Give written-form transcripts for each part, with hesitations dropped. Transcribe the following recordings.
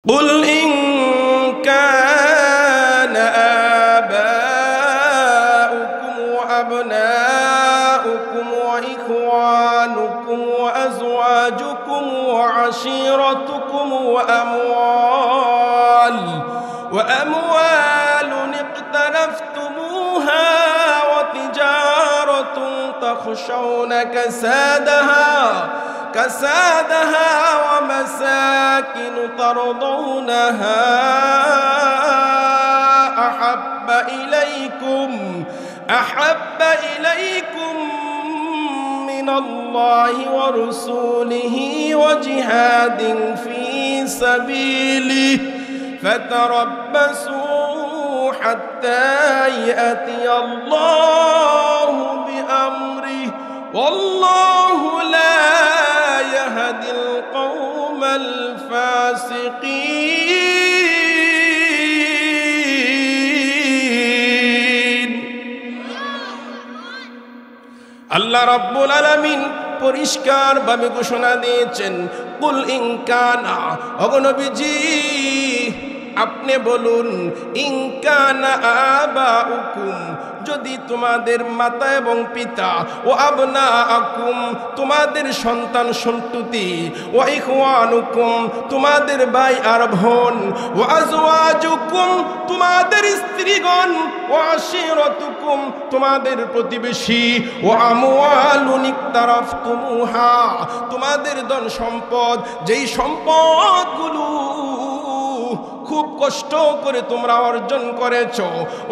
قل إن كان آباؤكم وأبناؤكم وإخوانكم وأزواجكم وعشيرتكم وأموال اقترفتموها وتجارة تخشون كسادها ومساكن ترضونها أحب إليكم من الله ورسوله وجهاد في سبيله فتربصوا حتى يأتي الله بأمره والله لا يهدي القوم الفاسقين। আল্লাহ রাব্বুল আলামিন পরিষ্কার ভাবে ঘোষণা দিয়েছেন, কুল ইন কানা, ওগো নবীজি আপনি বলুন, ইন কানা আবাউকুম, যদি তোমাদের মাতা এবং পিতা, ও আবনাআকুম তোমাদের সন্তান সন্ততি, ও ইখওয়ানুকুম তোমাদের ভাই আর বোন, ও আজওয়াজুকুম তোমাদের স্ত্রীগণ, ও আশিরাতুকুম তোমাদের প্রতিবেশী, ও আমওয়ালুন ইকতারাফতুমুহা তোমাদের ধন সম্পদ, যেই সম্পদগুলো খুব কষ্ট করে তোমরা অর্জন করেছো,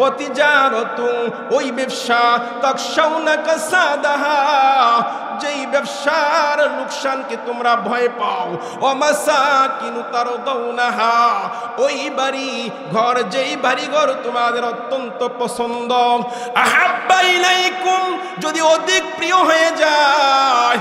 অতিজারতুন ওই ব্যবসা, তাকশাউনা কাসাদাহা যেই ব্যবসার লোকসানকে তোমরা ভয় পাও, ও মাসাকিনু তারদাউনাহা ওই বাড়ি ঘর, যেই বাড়ি ঘর তোমাদের অত্যন্ত পছন্দ, আহাব্বা ইলাইকুম যদি অধিক প্রিয় হয়ে যায়,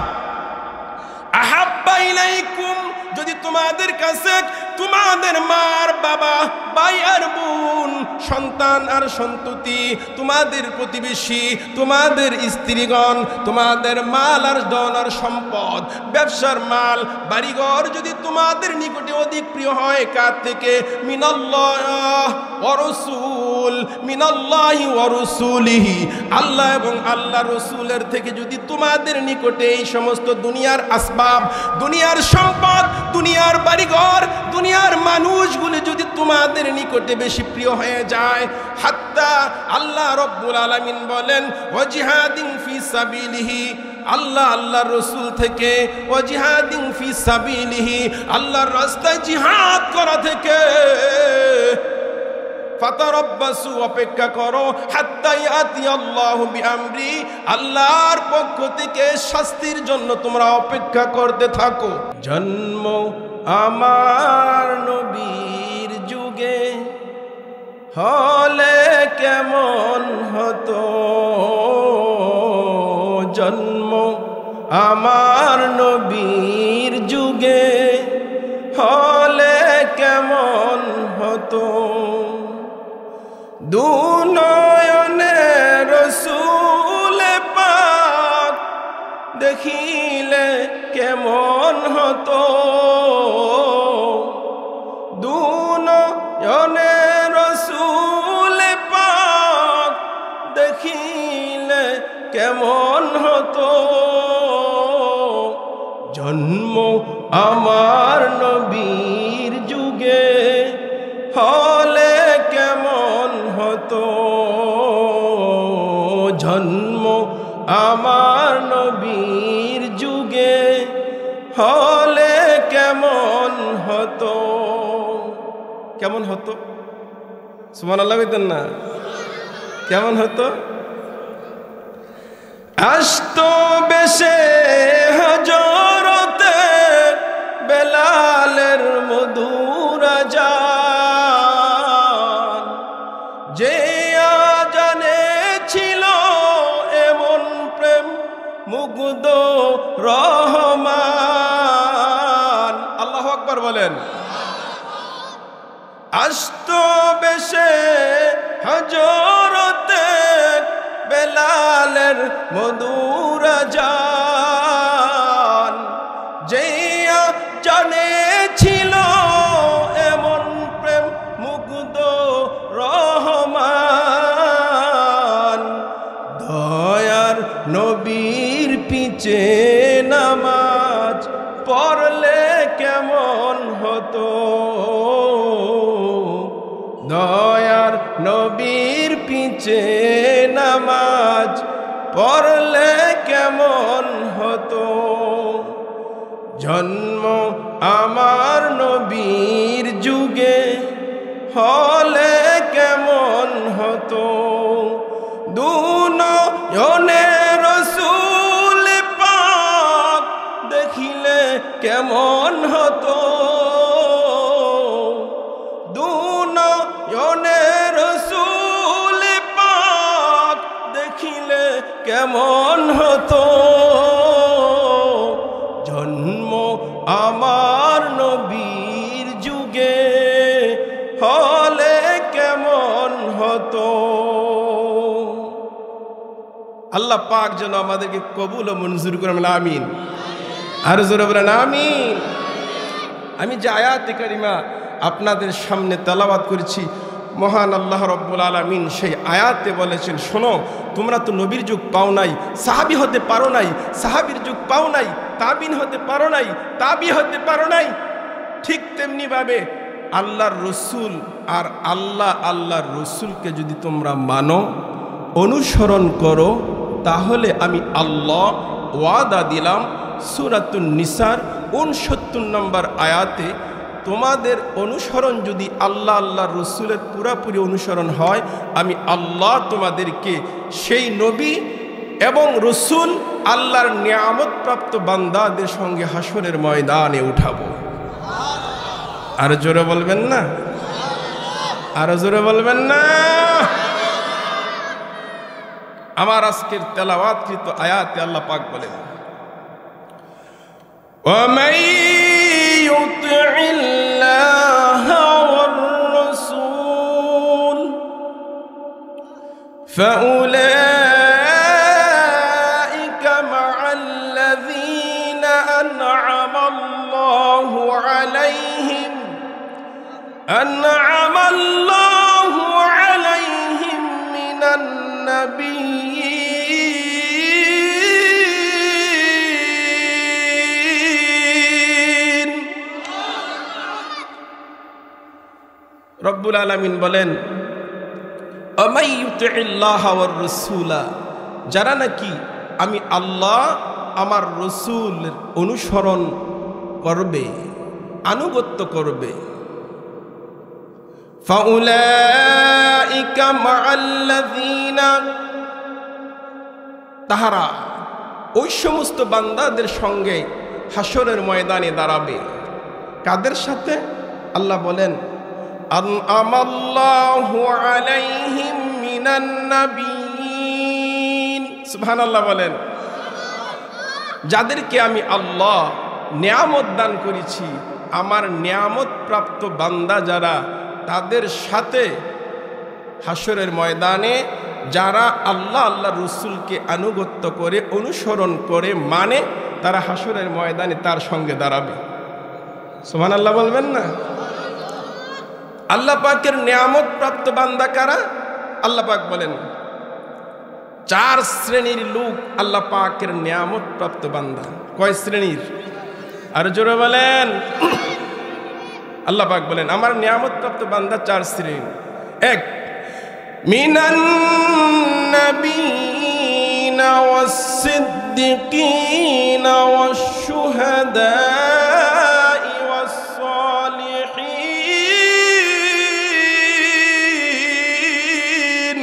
আহাব্বা ইলাইকুম যদি তোমাদের কাছে তোমাদের মার বাবা, ভাই আর বোন, সন্তান আর সন্ততি, তোমাদের প্রতিবেশী, তোমাদের স্ত্রীগণ, তোমাদের মাল আর ধন আর সম্পদ, ব্যবসার মাল, বাড়িঘর যদি তোমাদের নিকটে অধিক প্রিয় হয়, কার থেকে? মিনাল্লাহ ওয়া রাসূল, মিনাল্লাহি ওয়া রাসূলিহি আল্লাহ এবং আল্লাহ রসুলের থেকে যদি তোমাদের নিকটে এই সমস্ত দুনিয়ার আসবাব, দুনিয়ার সম্পদ, দুনিয়ার বাড়িঘর, দুনিয়ার মানুষগুলি যদি তোমাদের নিকটে বেশি প্রিয় হয়ে যায়, হাত্তা আল্লাহ রব্বুল আলামিন বলেন ওয়াজিহাদিন ফি সাবিলিহি, আল্লাহর রাসূল থেকে, ওয়াজিহাদিন ফি সাবিলিহি আল্লাহর রাস্তায় জিহাদ করা থেকে, ফাতারাব্বাসু অপেক্ষা করো, হাত্তা ইয়াতি আল্লাহু বিআমরি আল্লাহর পক্ষ থেকে শাস্তির জন্য তোমরা অপেক্ষা করতে থাকো। জন্ম আমার নবীর যুগে হলে কেমন হতো, জন্ম আমার নবীর যুগে হলে কেমন হতো, দুনয়নে রসূল পাক দেখিলে কেমন হতো, দুনয়নে রসূল পাক দেখিলে কেমন হতো, জন্ম আমার নবীর যুগে হলে কেমন হতো, জন্ম আমার নবীর যুগে হলে কেমন হতো। কেমন হতো? সুবহানাল্লাহ বলতেন না? কেমন হতো? আসতো বেশে হজরতে বেলালের মধুর আযান, যে আজানে ছিল এমন প্রেম মুগ্ধ রহমান। আল্লাহু আকবার বলেন। আসতো বেশে হজরতে বেলালের মধুর আযান, যে জানে ছিল এমন পিছে নামাজ পড়লে কেমন হতো, দয়ার নবীর পিছে নামাজ পড়লে কেমন হতো, জন্ম আমার নবীর যুগে হলে কেমন হতো, দুনয়নে রসূল পাক দেখিলে কেমন হতো, দুনয়নে রসূল পাক দেখিলে কেমন হতো, জন্ম আমার নবীর যুগে হলে কেমন হতো। আল্লাহ পাক যেন আমাদেরকে কবুল ও মঞ্জুর করেন, আমিন। আর জোরে বলেন আমিন। আমি যে আয়াতে কারিমা আপনাদের সামনে তেলাওয়াত করেছি, মহান আল্লাহ রব্বুল আলামিন সেই আয়াতে বলেছেন, শোনো, তোমরা তো নবীর যুগ পাও নাই, সাহাবি হতে পারো নাই, সাহাবির যুগ পাও নাই, তাবিন হতে পারো নাই, তাবি হতে পারো নাই, ঠিক তেমনি ভাবে আল্লাহর রসুল আর আল্লাহর রসুলকে যদি তোমরা মানো, অনুসরণ করো, তাহলে আমি আল্লাহ ওয়াদা দিলাম সূরাতুন নিসার 69 নম্বর আয়াতে, তোমাদের অনুসরণ যদি আল্লাহর রসুলের পুরাপুরি অনুসরণ হয়, আমি আল্লাহ তোমাদেরকে সেই নবী এবং রসুল আল্লাহর নিয়ামত প্রাপ্ত বান্দাদের সঙ্গে হাসরের ময়দানে উঠাবো। আর জোরে বলবেন না? আর জোরে বলবেন না? আমার আজকের তেলাওয়াতকৃত আয়াতে আল্লাহ পাক বলেন, وَمَن يُطِعِ اللَّهَ وَالرَّسُولَ فَأُولَئِكَ مَعَ الَّذِينَ أَنْعَمَ اللَّهُ عَلَيْهِم مِّنَ النَّبِيِّينَ। রব্বুল আলামিন বলেন, وَمَن يُطِعِ اللَّهَ وَالرَّسُولَ, যারা নাকি আমি আল্লাহ আমার রসুলের অনুসরণ করবে, আনুগত্য করবে, فَأُولَئِكَ مَعَ الَّذِينَ, তাহারা ওই সমস্ত বান্দাদের সঙ্গে হাসরের ময়দানে দাঁড়াবে। কাদের সাথে? আল্লাহ বলেন, আনআমাল্লাহু আলাইহিম মিনান নাবিয়িন। সুবহানাল্লাহ বলেন। যাদেরকে আমি আল্লাহ নিয়ামত দান করেছি, আমার নিয়ামত প্রাপ্ত বান্দা যারা, তাদের সাথে হাসরের ময়দানে যারা আল্লাহ রসুলকে আনুগত্য করে, অনুসরণ করে, মানে, তারা হাসরের ময়দানে তার সঙ্গে দাঁড়াবে। সুবহানাল্লাহ বলবেন না? আল্লাহ পাকের নিয়ামত প্রাপ্ত বান্দা কারা? আল্লাহ পাক বলেন 4 শ্রেণীর লোক আল্লাহ পাকের নিয়ামত প্রাপ্ত বান্দা। কয় শ্রেণীর? আর জোরে বলেন। আল্লাহ পাক বলেন আমার নিয়ামত প্রাপ্ত বান্দা 4 শ্রেণীর। 1, মিনান নাবিয়িনা ওয়াস-সিদ্দিকিনা ওয়াশ-শুহাদা'i ওয়াস-সালিহিন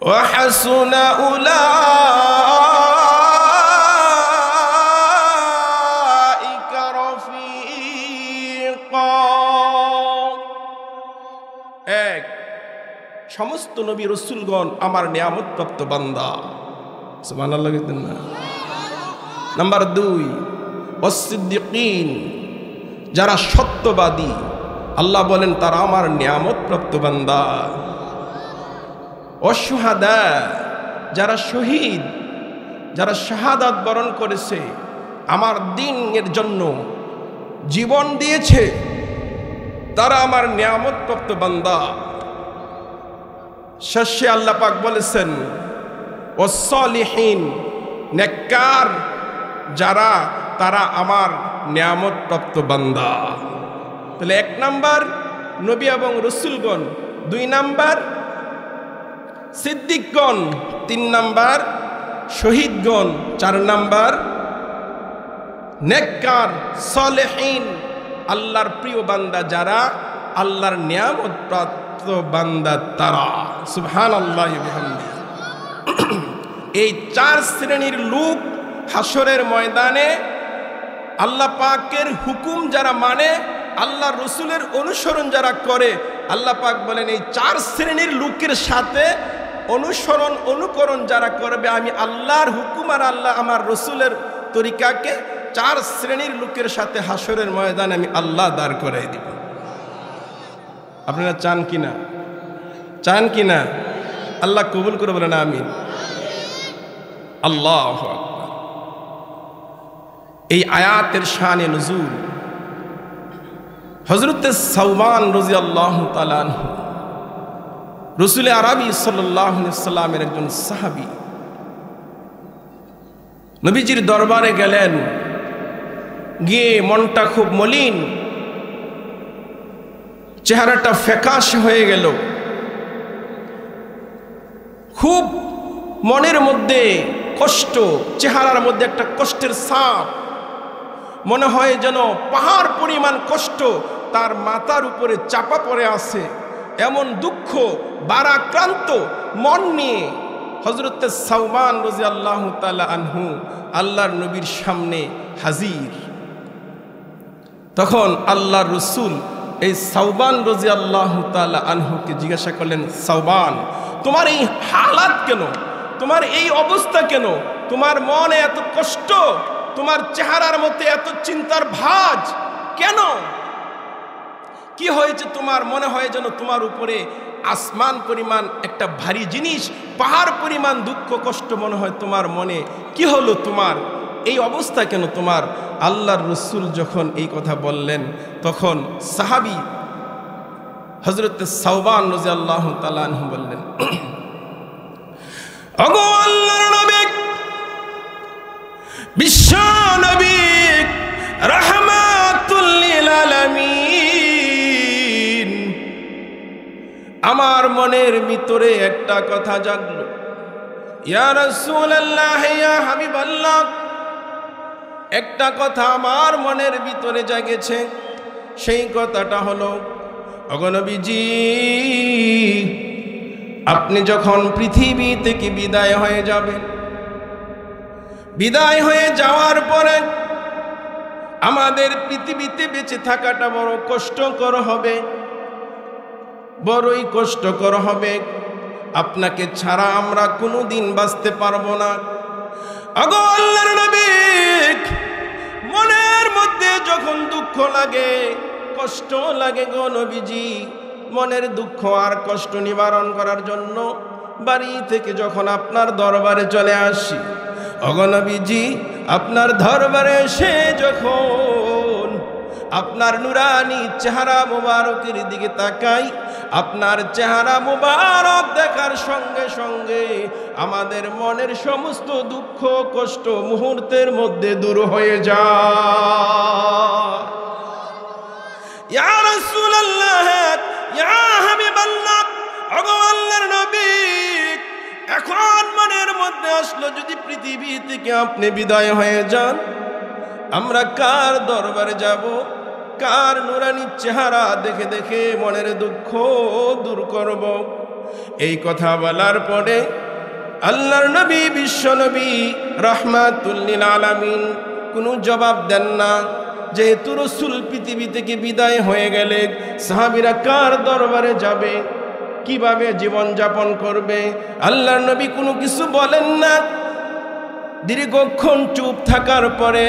ওয়া হাসুনা উলাইকা রাফীকা। 1, সমস্ত নবী রাসূলগণ আমার নিয়ামত প্রাপ্ত বান্দা। সুবহানাল্লাহ বলেন না? নাম্বার 2, ওয়াস-সিদ্দিকিন, যারা সত্যবাদী, আল্লাহ বলেন তারা আমার নিয়ামত প্রাপ্ত বান্দা। ওয়াশ-শুহাদা, যারা শহীদ, যারা শাহাদাত বরণ করেছে, আমার দ্বীনের জন্য জীবন দিয়েছে, তারা আমার নিয়ামত প্রাপ্ত বান্দা। শেষে আল্লাহ পাক বলেছেন ওয়াস-সালিহিন, নেককার যারা তারা আমার নিয়ামত প্রাপ্ত বান্দা। তাহলে 1 নাম্বার নবী এবং রসুলগণ, 2 নাম্বার সিদ্দিকগণ, 3 নাম্বার শহীদগণ, 4 নাম্বার নেককার সালেহিন, আল্লাহর প্রিয় বান্দা যারা, আল্লাহর নিয়ামত প্রাপ্ত বান্দা তারা। সুবহানাল্লাহ ওয়া বিহামদিহি। এই 4 শ্রেণীর লোক হাসরের ময়দানে আল্লাহ পাকের হুকুম যারা মানে, আল্লাহ রসুলের অনুসরণ যারা করে, আল্লাহ পাক বলেন এই 4 শ্রেণীর লোকের সাথে অনুকরণ যারা করবে, আমি আল্লাহর হুকুম আর আল্লাহ আমার রসুলের তরিকাকে 4 শ্রেণীর লোকের সাথে হাসরের ময়দানে আমি আল্লাহ দাঁড় করাই দিব। আপনারা চান কিনা? চান কিনা? আল্লাহ কবুল করে বলেন আমিন। আল্লাহু আকবার। এই আয়াতের শানে নুজুল হযরত সাওবান রাদিয়াল্লাহু তাআলা আনহু, রাসূল আরবি সাল্লাল্লাহু আলাইহি সাল্লামের একজন সাহাবী, নবীজির দরবারে গেলেন, গিয়ে মনটা খুব মলিন, চেহারাটা ফ্যাকাশে হয়ে গেল, খুব মনের মধ্যে কষ্ট, চেহারার মধ্যে একটা কষ্টের ছাপ, মনে হয় যেন পাহাড় পরিমাণ কষ্ট তার মাথার উপরে চাপা পড়ে আছে। এমন দুঃখ বারাক্রান্ত মন নিয়ে হযরত সাওবান রাদিয়াল্লাহু তাআলা আনহু আল্লাহর নবীর সামনে হাজির। তখন আল্লাহর রাসূল এই সাওবান রাদিয়াল্লাহু তাআলা আনহুকে জিজ্ঞাসা করলেন, সাওবান, তোমার এই হালাত কেন? তোমার এই অবস্থা কেন? তোমার মনে এত কষ্ট, তোমার চেহারার মধ্যে এত চিন্তার ভাঁজ কেন? কি হয়েছে তোমার? মনে হয় যেন তোমার উপরে আসমান পরিমাণ একটা ভারী জিনিস, পাহাড় পরিমাণ দুঃখ কষ্ট মনে হয় তোমার মনে। কি হলো তোমার? এই অবস্থা কেন তোমার? আল্লাহর রাসূল যখন এই কথা বললেন, তখন সাহাবী হযরত সাওবান রাদিয়াল্লাহু তাআলা আনহু বললেন, ওগো আল্লাহর নবী, বিশ্ব নবী, রাহমাতুল লিল আলামিন, আমার মনের ভিতরে একটা কথা জাগলো। ইয়া রাসূলুল্লাহ, ইয়া হাবিবাল্লাহ, একটা কথা আমার মনের ভিতরে জাগেছে। সেই কথাটা হলো, ওগো নবীজি, আপনি যখন পৃথিবী থেকে বিদায় হয়ে যাবেন, বিদায় হয়ে যাওয়ার পরে আমাদের পৃথিবীতে বেঁচে থাকাটা বড় কষ্টকর হবে, বড়ই কষ্টকর হবে। আপনাকে ছাড়া আমরা কোনোদিন বাঁচতে পারবো না। ওগো আল্লাহর নবী, মনের মধ্যে যখন দুঃখ লাগে, কষ্ট লাগে গো নবীজি, মনের দুঃখ আর কষ্ট নিবারণ করার জন্য বাড়ি থেকে যখন আপনার দরবারে চলে আসি, ওগো নবীজি, আপনার দরবারে এসে যখন আপনার নুরানি চেহারা মুবারকের দিকে তাকাই, আপনার চেহারা মুবারক দেখার সঙ্গে সঙ্গে আমাদের মনের সমস্ত দুঃখ কষ্ট মুহূর্তের মধ্যে দূর হয়ে যায়। ইয়া রাসূলুল্লাহ, ইয়া হাবিবাল্লাহ, ওগো আল্লাহর নবী, এখন মনের মধ্যে আসলো, যদি পৃথিবী থেকে আপনি বিদায় হয়ে যান, আমরা কার দরবারে যাব? কার নুরানি চেহারা দেখে দেখে মনের দুঃখ দূর করব? এই কথা বলার পরে আল্লাহর নবী, বিশ্ব নবী, রাহমাতুল লিল আলামিন কোনো জবাব দেন না। যেহেতু রাসূল পৃথিবী থেকে বিদায় হয়ে গেলে, সাহাবীরা কার দরবারে যাবে, কিভাবে জীবন যাপন করবে? আল্লাহর নবী কোনো কিছু বলেন না। দীর্ঘক্ষণ চুপ থাকার পরে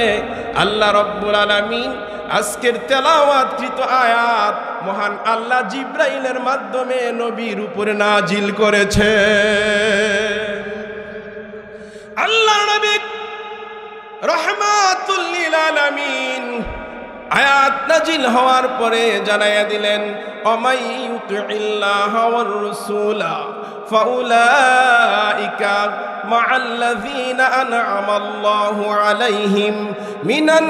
আল্লাহ রাব্বুল আলামিন আজকের তেলাওয়াতকৃত আয়াত মহান আল্লাহ জিবরাইলের মাধ্যমে নবীর উপরে নাজিল করেছে। আল্লাহ নবী রাহমাতুল লিল আলামিন আয়াত নাজিল হওয়ার পরে জানাইয়া দিলেন অমাই ইউতিল্লাহ ওয়ার রাসূলা ফাউলাইকা মাআল্লাযীনা আন'আমাল্লাহু আলাইহিম মিনান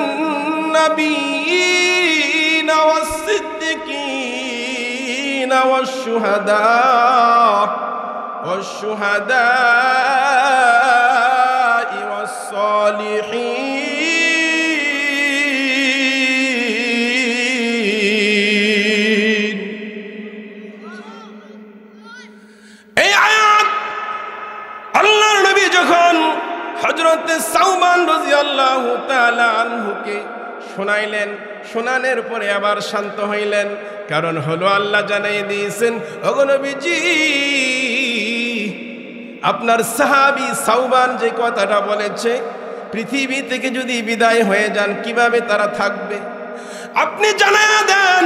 নাবিয়্যিনা ওয়াস-সিদ্দিকিনা ওয়াশ-শুহাদা'i ওয়াস-সালিহিন। এই আয়াত আল্লাহর নবী যখন হযরত সাওবান রাদিয়াল্লাহু তাআলা আনহুকে শোনাইলেন, শোনানোর পরে আবার শান্ত হইলেন। কারণ হলো আল্লাহ জানাই দিয়েছেন, ওগো নবীজি, আপনার সাহাবী সাওবান যে কথাটা বলেছে, পৃথিবী থেকে যদি বিদায় হয়ে যান কিভাবে তারা থাকবে, আপনি জানায়া দেন।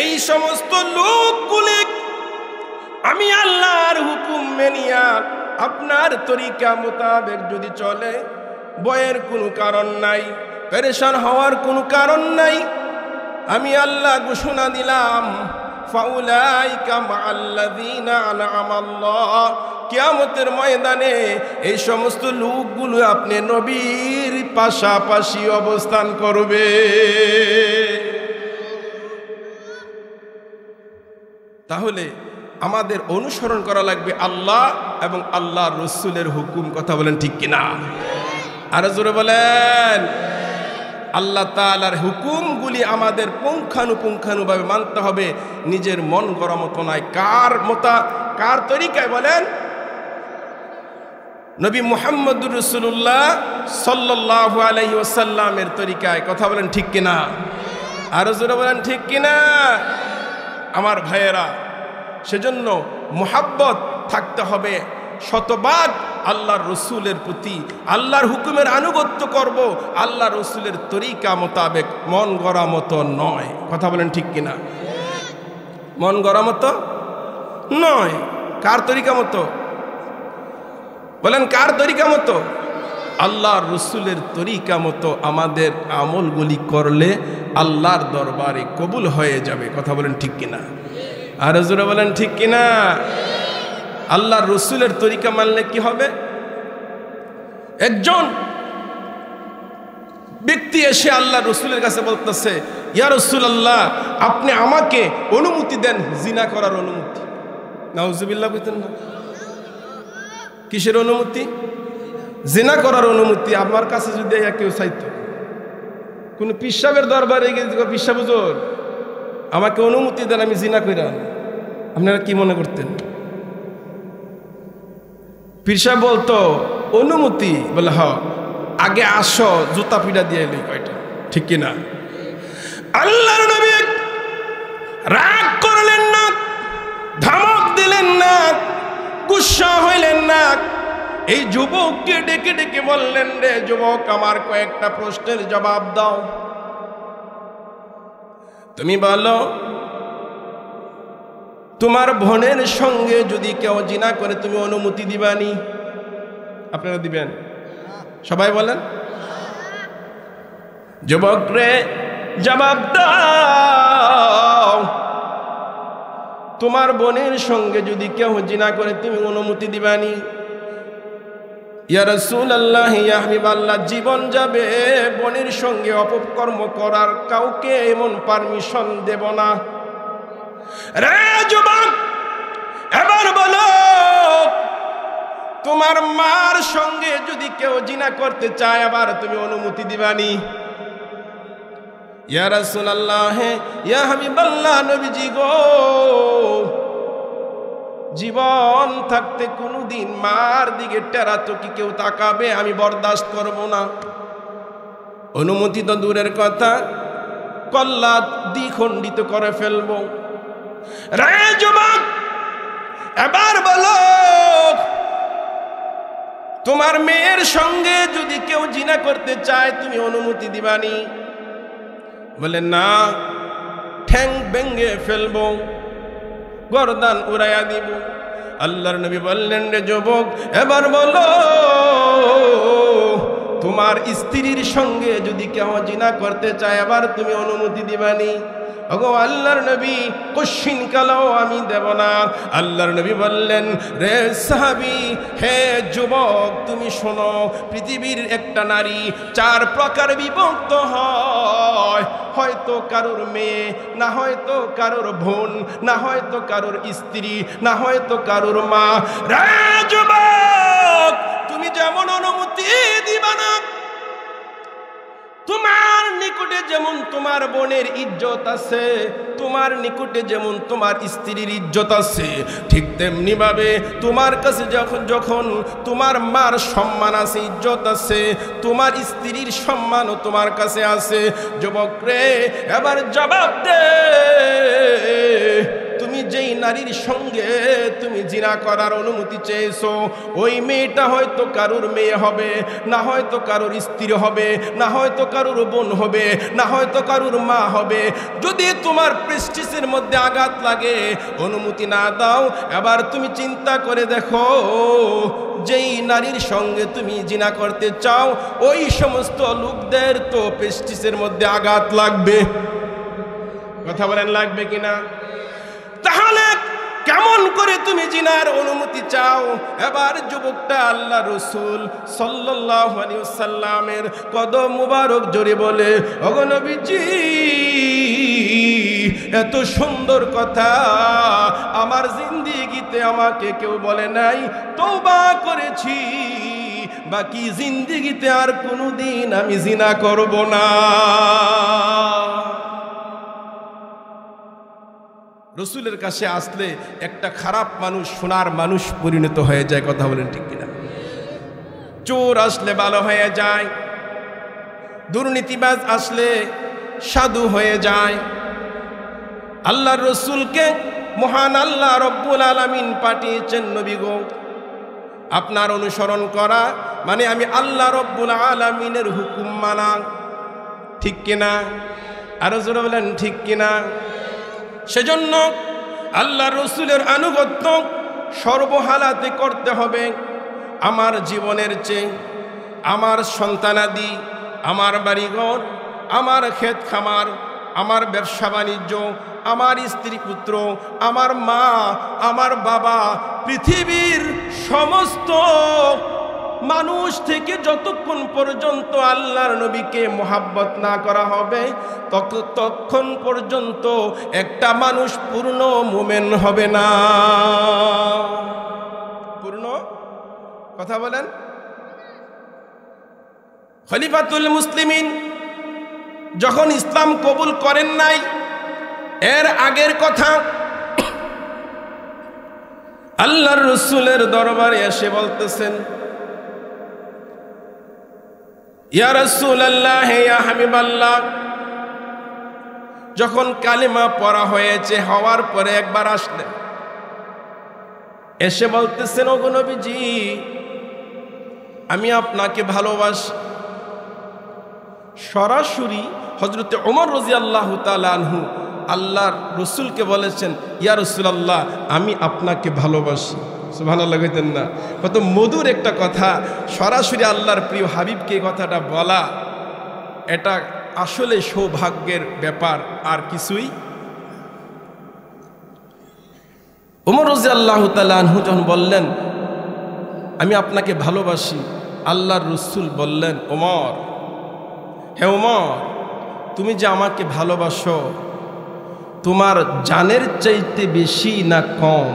এই সমস্ত লোকগুলি আমি আল্লাহর হুকুম মেনিয়া আপনার তরিকা মোতাবেক যদি চলে, ভয়ের কোনো কারণ নাই, পেরেশান হওয়ার কোনো কারণ নাই। আমি আল্লাহ ঘোষণা দিলাম, ফাউলাইকা মাআল্লাযীনা আন'আমাল্লাহ, কিয়ামতের ময়দানে এই সমস্ত লোকগুলো আপনি নবীর পাশাপাশি অবস্থান করবে। তাহলে আমাদের অনুসরণ করা লাগবে আল্লাহ এবং আল্লাহর রাসূলের হুকুম। কথা বলেন ঠিক কিনা? আরো জোরে বলেন। আল্লাহ তাআলার হুকুমগুলি আমাদের পুঙ্খানুপুঙ্খানুভাবে মানতে হবে, নিজের মন গড়া মতো নয়। কার তরিকায় বলেন? নবী মুহাম্মদুর রাসূলুল্লাহ সাল্লাল্লাহু আলাইহি ওয়াসাল্লামের তরিকায়। কথা বলেন ঠিক কিনা? আরো জোরে বলেন ঠিক কিনা? আমার ভাইয়েরা, সেজন্য মুহাব্বত থাকতে হবে শতভাগ আল্লাহর রসুলের প্রতি। আল্লাহর হুকুমের আনুগত্য করব, আল্লাহর রসুলের তরিকা মোতাবেক, মন গড়া মতো নয়। কথা বলেন ঠিক কিনা? মন গড়া মতো নয়। কার তরিকা মতো বলেন? কার তরিকা মতো? আল্লাহর রসুলের তরিকা মতো আমাদের আমলগুলি করলে আল্লাহর দরবারে কবুল হয়ে যাবে। কথা বলেন ঠিক কিনা? আর জোরে বলেন ঠিক কিনা? আল্লাহর রসুলের তরিকা মানলে কি হবে? একজন ব্যক্তি এসে আল্লাহ রসুলের কাছে বলতেছে, ইয়া রাসূলুল্লাহ, আপনি আমাকে অনুমতি দেন জিনা করার অনুমতি। নাউজুবিল্লাহ কইতেন না? কিসের অনুমতি? জিনা করার অনুমতি। আমার কাছে যদি কেউ চাইতো, কোন পিসাবের দরবারে গিয়ে, পিসাব হুজুর আমাকে অনুমতি দেন আমি জিনা কইরা, আপনারা কি মনে করতেন? পীর সাহেব বলতো অনুমতি, বলে হ আগে আসো, জুতা পিটা দিয়ে এলি কয়টা। ঠিক কিনা? আল্লাহর নবী রাগ করলেন না, ধমক দিলেন না, গুসা হইলেন না। এই যুবককে ডেকে ডেকে বললেন, রে যুবক, আমার কয়েকটা প্রশ্নের জবাব দাও। তুমি বলো, তোমার বোনের সঙ্গে যদি কেউ জিনা করে তুমি অনুমতি দিবানি? আপনারা দিবেন? সবাই বলেন। যুবক রে জবাব দাও, তোমার বোনের সঙ্গে যদি কেউ জিনা করে তুমি অনুমতি দিবানি? ইয়া রাসূলুল্লাহ, ইয়া হাবিবাল্লাহ, জীবন যাবে, বোনের সঙ্গে অপকর্ম করার কাউকে এমন পারমিশন দেব না। রে যুবক, এবার বলো, তোমার মার সঙ্গে যদি কেউ জিনা করতে চায় আবার তুমি অনুমতি দিবানি? ইয়া রাসূলুল্লাহ, ইয়া হাবিবাল্লাহ, নবীজি গো, জীবন থাকতে কোনদিন মার দিকে টেরা তো কি কেউ তাকাবে? আমি বরদাস্ত করব না। অনুমতি তো দূরের কথা, কল্লা দ্বিখণ্ডিত করে ফেলব। রে যুবক, এবার বলো, তোমার মেয়ের সঙ্গে যদি কেউ জিনা করতে চায় তুমি অনুমতি দিবানি? বলে না, ঠ্যাং ভেঙে ফেলবো, গর্দান উড়াইয়া দিব। আল্লাহর নবী বললেন, রে যুবক, এবার বলো, তোমার স্ত্রীর সঙ্গে যদি কেউ জিনা করতে চায় আবার তুমি অনুমতি দিবানি? ওগো আল্লাহর নবী, কশিন কালাও আমি দেব না। আল্লাহর নবী বললেন, রে সাহাবী, হে যুবক, তুমি শোনো, পৃথিবীর একটা নারী 4 প্রকার বিভক্ত হয়। হয়তো কারোর মেয়ে, না হয়তো কারোর বোন, না হয়তো কারোর স্ত্রী, না হয়তো কারোর মা। রে যুবক, তুমি যেমন অনুমতি দিবা না, তোমার নিকটে যেমন তোমার বোনের ইজ্জত আছে, তোমার নিকটে যেমন তোমার স্ত্রীর ইজ্জত আছে, ঠিক তেমনি ভাবে তোমার কাছে যখন তোমার মার সম্মান আছে, ইজ্জত আছে, তোমার স্ত্রীর সম্মানও তোমার কাছে আছে। যুবক রে, এবার জবাব দে, তুমি যেই নারীর সঙ্গে তুমি জিনা করার অনুমতি চেয়েছো, ওই মেয়েটা হয়তো কারোর মেয়ে হবে, না হয়তো কারোর স্ত্রী হবে, না হয়তো কারোর বোন হবে, না হয়তো কারোর মা হবে। যদি তোমার প্রেস্টিজের মধ্যে আঘাত লাগে, অনুমতি না দাও, এবার তুমি চিন্তা করে দেখো, যেই নারীর সঙ্গে তুমি জিনা করতে চাও, ওই সমস্ত লোকদের তো প্রেস্টিজের মধ্যে আঘাত লাগবে। কথা বলেন, লাগবে কিনা? তাহলে কেমন করে তুমি জিনার অনুমতি চাও? এবার যুবকটা আল্লাহ রাসূল সাল্লাল্লাহু আলাইহি ওয়াসাল্লামের কদম মুবারক জড়ে বলে, ওগো নবীজি, এত সুন্দর কথা আমার জিন্দেগিতে আমাকে কেউ বলে নাই। তওবা করেছি, বাকি জিন্দেগিতে আর কোনোদিন আমি জিনা করব না। রসুলের কাছে আসলে একটা খারাপ মানুষ সোনার মানুষ পরিণত হয়ে যায়। কথা বলেন ঠিক কিনা? চোর আসলে ভালো হয়ে যায়, দুর্নীতিবাজ আসলে সাধু হয়ে যায়। আল্লাহর রসুলকে মহান আল্লাহ রব্বুল আলামিন পাঠিয়েছেন, নবী গো, আপনার অনুসরণ করা মানে আমি আল্লাহ রব্বুল আলামিনের হুকুম মানা। ঠিক কিনা? আরো জোরে বলেন, ঠিক কিনা? সেজন্য আল্লাহ রসুলের আনুগত্য সর্বহালাতে করতে হবে। আমার জীবনের চেয়ে, আমার সন্তানাদি, আমার বাড়িঘর, আমার ক্ষেত খামার, আমার ব্যবসা বাণিজ্য, আমার স্ত্রী পুত্র, আমার মা, আমার বাবা, পৃথিবীর সমস্ত মানুষ থেকে যতক্ষণ পর্যন্ত আল্লাহর নবীকে মোহাব্বত না করা হবে, ততক্ষণ পর্যন্ত একটা মানুষ পূর্ণ মুমিন হবে না। পূর্ণ, কথা বলেন। খলিফাতুল মুসলিমিন যখন ইসলাম কবুল করেন নাই, এর আগের কথা আল্লাহর রসুলের দরবারে এসে বলতেছেন, ইয়া রাসূলুল্লাহ, ইয়া হাবিবাল্লাহ, যখন কালিমা পড়া হয়েছে, হওয়ার পরে একবার আসলেন, এসে বলতেছেন, ওগো নবীজি, আমি আপনাকে ভালোবাসি। সরাসরি হযরতে ওমর রাদিয়াল্লাহু তাআলা আনহু আল্লাহর রসুলকে বলেছেন, ইয়া রাসূলুল্লাহ, আমি আপনাকে ভালোবাসি। সুবহানাল্লাহ কইতেন না? কত মধুর একটা কথা। সরাসরি আল্লাহর প্রিয় হাবিবকে এই কথাটা বলা, এটা আসলে সৌভাগ্যের ব্যাপার, আর কিছুই। ওমর রাদিয়াল্লাহু তাআলা আনহু যখন বললেন, আমি আপনাকে ভালোবাসি, আল্লাহর রসুল বললেন, ওমর, হে ওমর, তুমি যে আমাকে ভালোবাসো, তোমার জানের চাইতে বেশি না কম?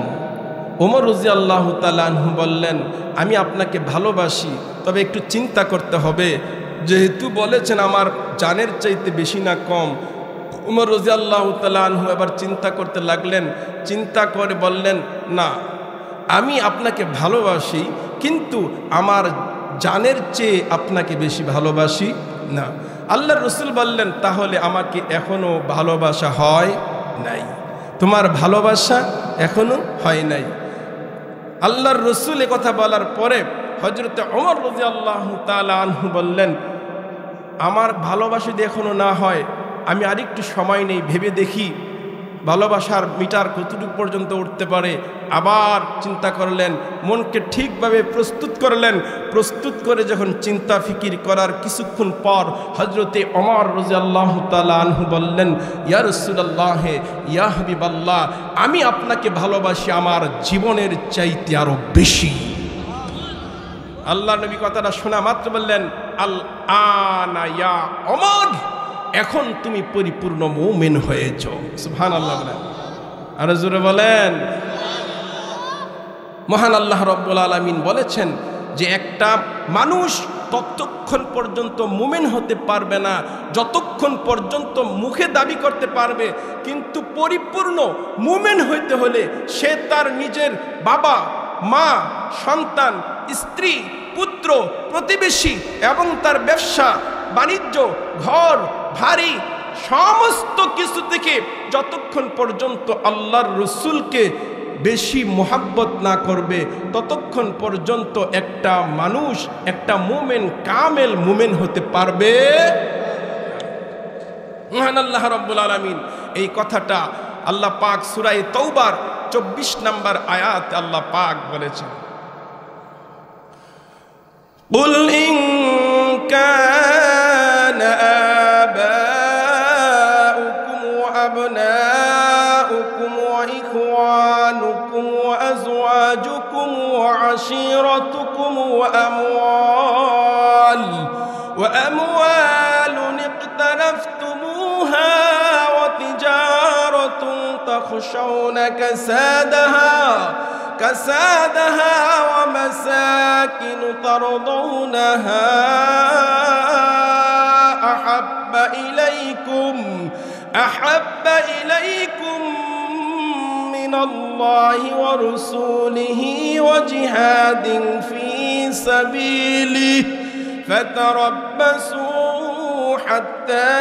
ওমর রাদিয়াল্লাহু তাআলা আনহু বললেন, আমি আপনাকে ভালোবাসি, তবে একটু চিন্তা করতে হবে, যেহেতু বলেছেন আমার জানের চাইতে বেশি না কম। ওমর রাদিয়াল্লাহু তাআলা আনহু এবার চিন্তা করতে লাগলেন, চিন্তা করে বললেন, না, আমি আপনাকে ভালোবাসি, কিন্তু আমার জানের চেয়ে আপনাকে বেশি ভালোবাসি না। আল্লাহর রসুল বললেন, তাহলে আমাকে এখনো ভালোবাসা হয় নাই, তোমার ভালোবাসা এখনো হয় নাই। আল্লাহর রসুল এ কথা বলার পরে হযরতে ওমর রাদিয়াল্লাহু তাআলা আনহু বললেন, আমার ভালোবাসা যদি এখনো না হয়, আমি আরেকটু সময় নেই, ভেবে দেখি ভালোবাসার মিটার কতটুকু পর্যন্ত উঠতে পারে। আবার চিন্তা করলেন, মনকে ঠিকভাবে প্রস্তুত করলেন। প্রস্তুত করে যখন চিন্তা ফিকির করার কিছুক্ষণ পর হজরতে ওমর রাদিয়াল্লাহু তাআলা আনহু বললেন, ইয়া রাসূলুল্লাহ, ইয়া হাবিবাল্লাহ, আমি আপনাকে ভালোবাসি আমার জীবনের চাইতে আরো বেশি। আল্লাহ নবী কথাটা শোনা মাত্র বললেন, আল আনা ইয়া ওমর, এখন তুমি পরিপূর্ণ মুমিন হয়েছ। সুবহানাল্লাহ বলেন, আর জোরে বলেন। মহান আল্লাহ রাব্বুল আলামিন বলেছেন যে একটা মানুষ ততক্ষণ পর্যন্ত মুমিন হতে পারবে না যতক্ষণ পর্যন্ত মুখে দাবি করতে পারবে, কিন্তু পরিপূর্ণ মুমিন হইতে হলে সে তার নিজের বাবা, মা, সন্তান, স্ত্রী, পুত্র, প্রতিবেশী এবং তার ব্যবসা বাণিজ্য, ঘর বাড়ি সমস্ত কিছু থেকে যতক্ষণ পর্যন্ত আল্লাহর রসুলকে বেশি মোহাব্বত না করবে ততক্ষণ পর্যন্ত একটা মানুষ, একটা মুমিন, কামেল মুমিন হতে পারবে। মহান আল্লাহ রাব্বুল আলামিন এই কথাটা আল্লাহ পাক সূরা তাওবার 24 নম্বর আয়াত আল্লাহ পাক বলেছেন, কুল ইন কানা আবাউকুম ওয়া আবনাউকুম ওয়া ইখওয়ানুকুম ওয়া আজওয়াজুকুম ওয়া আশীরাতুকুম ওয়া আমওয়ালুন ইqtaraftumuha ওয়া তিজারাতুন তাখশাউনা كسادها ومساكن ترضونها أحب إليكم من الله ورسوله وجهاد في سبيله فتربصوا حتى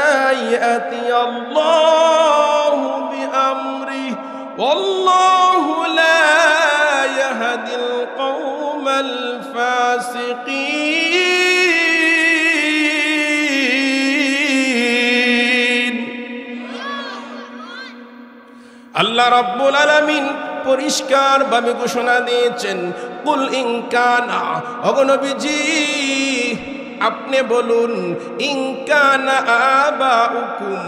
يأتي الله بأمره والله لا يهدي القوم الفاسقين। আল্লাহ রাব্বুল আলামিন পরিষ্কার ভাবে ঘোষণা দিয়েছেন, কুল ইন কানা, ওগো নবীজি আপনি বলুন, ইন কানা আবাউকুম,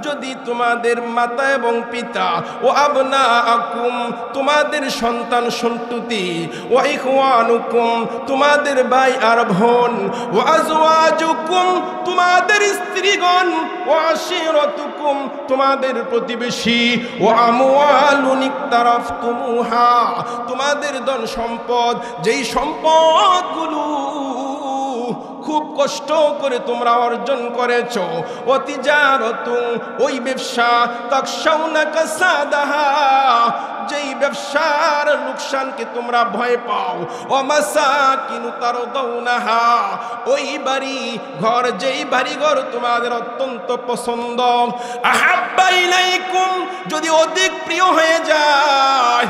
যদি তোমাদের মাতা এবং পিতা, ও আবনাআকুম তোমাদের সন্তান সন্ততি, ও ইখওয়ানুকুম তোমাদের ভাই আর বোন, ও আজওয়াজুকুম তোমাদের স্ত্রীগণ, ও আশীরাতুকুম তোমাদের প্রতিবেশী, ও আমওয়ালুন ইqtaraftumuha তোমাদের ধন সম্পদ, যেই সম্পদগুলো খুব কষ্ট করে তোমরা অর্জন করেছো, ও তিজারাতুন ওই ব্যবসা, তাখশাউনা কাসাদাহা যেই ব্যবসার লোকসানকে তোমরা ভয় পাও, ও মাসাকিনু তারদাউনাহা ওই বাড়ি ঘর, যেই বাড়ি ঘর তোমাদের অত্যন্ত পছন্দ, আহাব্বা ইলাইকুম যদি অধিক প্রিয় হয়ে যায়,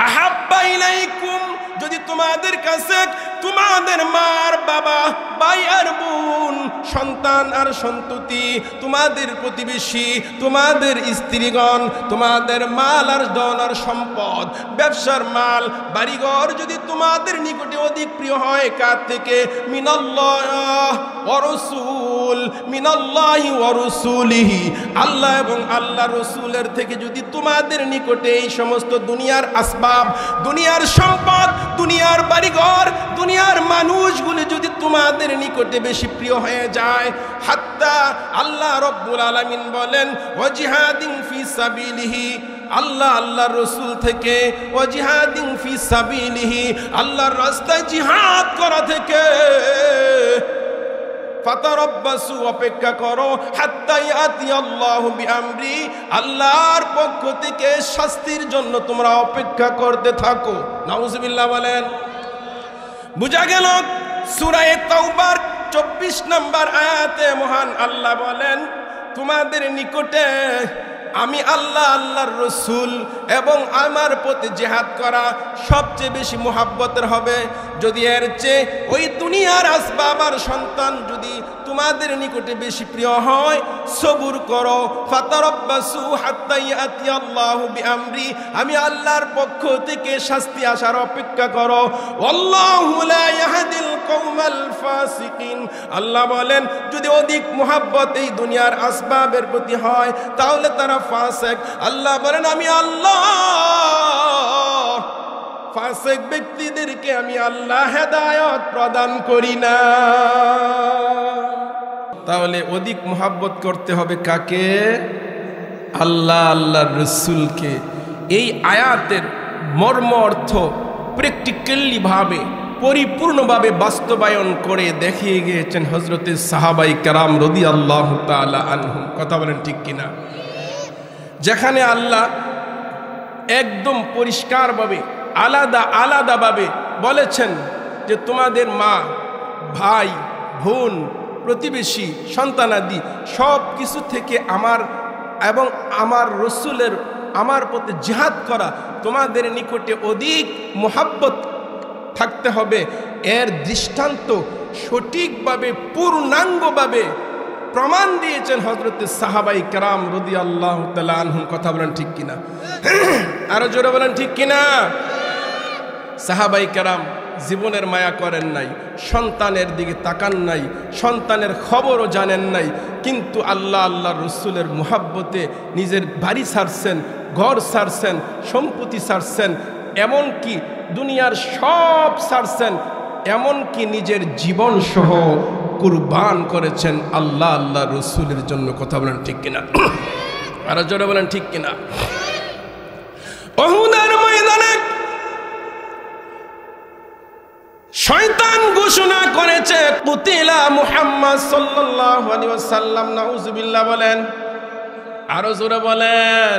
আহাব্বা ইলাইকুম যদি তোমাদের কাছে তোমাদের মার বাবা, ভাই আর বোন, সন্তান আর সন্ততি, তোমাদের প্রতিবেশী, তোমাদের স্ত্রীগণ, তোমাদের মাল আর ধন আর সম্পদ, ব্যবসার মাল, বাড়িঘর যদি তোমাদের নিকটে অধিক প্রিয় হয়, কার থেকে? মিনাল্লাহ ওয়া রাসূল, মিনাল্লাহি ওয়া রাসূলিহি আল্লাহ এবং আল্লাহ রসুলের থেকে যদি তোমাদের নিকটে এই সমস্ত দুনিয়ার আসবাব, দুনিয়ার সম্পদ, দুনিয়ার বাড়িঘর, দুনিয়ার মানুষগুলি যদি তোমাদের নিকটে বেশি প্রিয় হয়ে যায়, হাত্তা আল্লাহ রব্বুল আলামিন বলেন ওয়া জিহাদিন ফি সাবিলিহি আল্লাহর রসুল থেকে, ওয়া জিহাদিন ফি সাবিলিহি আল্লাহর রাস্তায় জিহাদ করা থেকে, ফাতারাব্বাসু অপেক্ষা করো, হাত্তা ইয়াতি আল্লাহু বিআমরি আল্লাহর পক্ষ থেকে শাস্তির জন্য তোমরা অপেক্ষা করতে থাকো। নাউজুবিল্লাহ বলেন। বুঝা গেল? সূরা তাওবার 24 নম্বর আয়াতে মহান আল্লাহ বলেন, তোমাদের নিকটে আমি আল্লাহ, আল্লাহর রসুল এবং আমার প্রতি জিহাদ করা সবচেয়ে বেশি মুহাব্বতের হবে। যদি এর চেয়ে ওই দুনিয়ার আসবাব আর সন্তান যদি তোমাদের নিকটে বেশি প্রিয় হয় সবুর করো ফাতারাব্বাসু হাত্তা ইয়াতিয়াল্লাহু বিআমরি আমি আল্লাহর পক্ষ থেকে শাস্তি আসার অপেক্ষা করো আল্লাহু লা ইয়াহদিল কওমাল ফাসিকিন আল্লাহ বলেন যদি অধিক মোহাব্বত এই দুনিয়ার আসবাবের প্রতি হয় তাহলে তারা ফাসিক আল্লাহ বলেন আমি আল্লাহ ফাসিক ব্যক্তিদেরকে আমি আল্লাহ হেদায়েত প্রদান করি না তাহলে অধিক মোহাব্বত করতে হবে কাকে আল্লাহ আল্লাহর রাসূলকে এই আয়াতের মর্ম অর্থ প্র্যাকটিক্যালি ভাবে পরিপূর্ণভাবে বাস্তবায়ন করে দেখিয়ে গিয়েছেন হযরতে সাহাবায়ে কেরাম রাদিয়াল্লাহু তাআলা আনহুম কথা বলেন ঠিক কিনা যেখানে আল্লাহ একদম পরিষ্কারভাবে আলাদাভাবে বলেছেন যে তোমাদের মা ভাই বোন প্রতিবেশী সন্তানাদি সব কিছু থেকে আমার এবং আমার রাসূলের আমার পথে জিহাদ করা তোমাদের নিকটে অধিক মোহাব্বত থাকতে হবে এর দৃষ্টান্ত সঠিকভাবে পূর্ণাঙ্গভাবে প্রমাণ দিয়েছেন হযরতে সাহাবায়ে কেরাম রাদিয়াল্লাহু তাআলা আনহুম কথা বলেন ঠিক কিনা আরো জোরে বলেন ঠিক কিনা সাহাবায়ে কেরাম জীবনের মায়া করেন নাই সন্তানের দিকে তাকান নাই সন্তানের খবরও জানেন নাই কিন্তু আল্লাহ আল্লাহর রাসূলের মুহাব্বতে নিজের বাড়ি ছাড়ছেন ঘর ছাড়ছেন সম্পত্তি ছাড়ছেন এমনকি দুনিয়ার সব ছাড়ছেন এমনকি নিজের জীবন সহ কুরবান করেছেন আল্লাহ আল্লাহর রাসূলের জন্য কথা বলেন ঠিক কিনা আরো জোরে বলেন ঠিক কিনা উহুদের ময়দানে শয়তান ঘোষণা করেছে কুতিলা মুহাম্মদ সাল্লাল্লাহু আলাইহি ওয়াসাল্লাম নাউজুবিল্লাহ বলেন আরো জোরে বলেন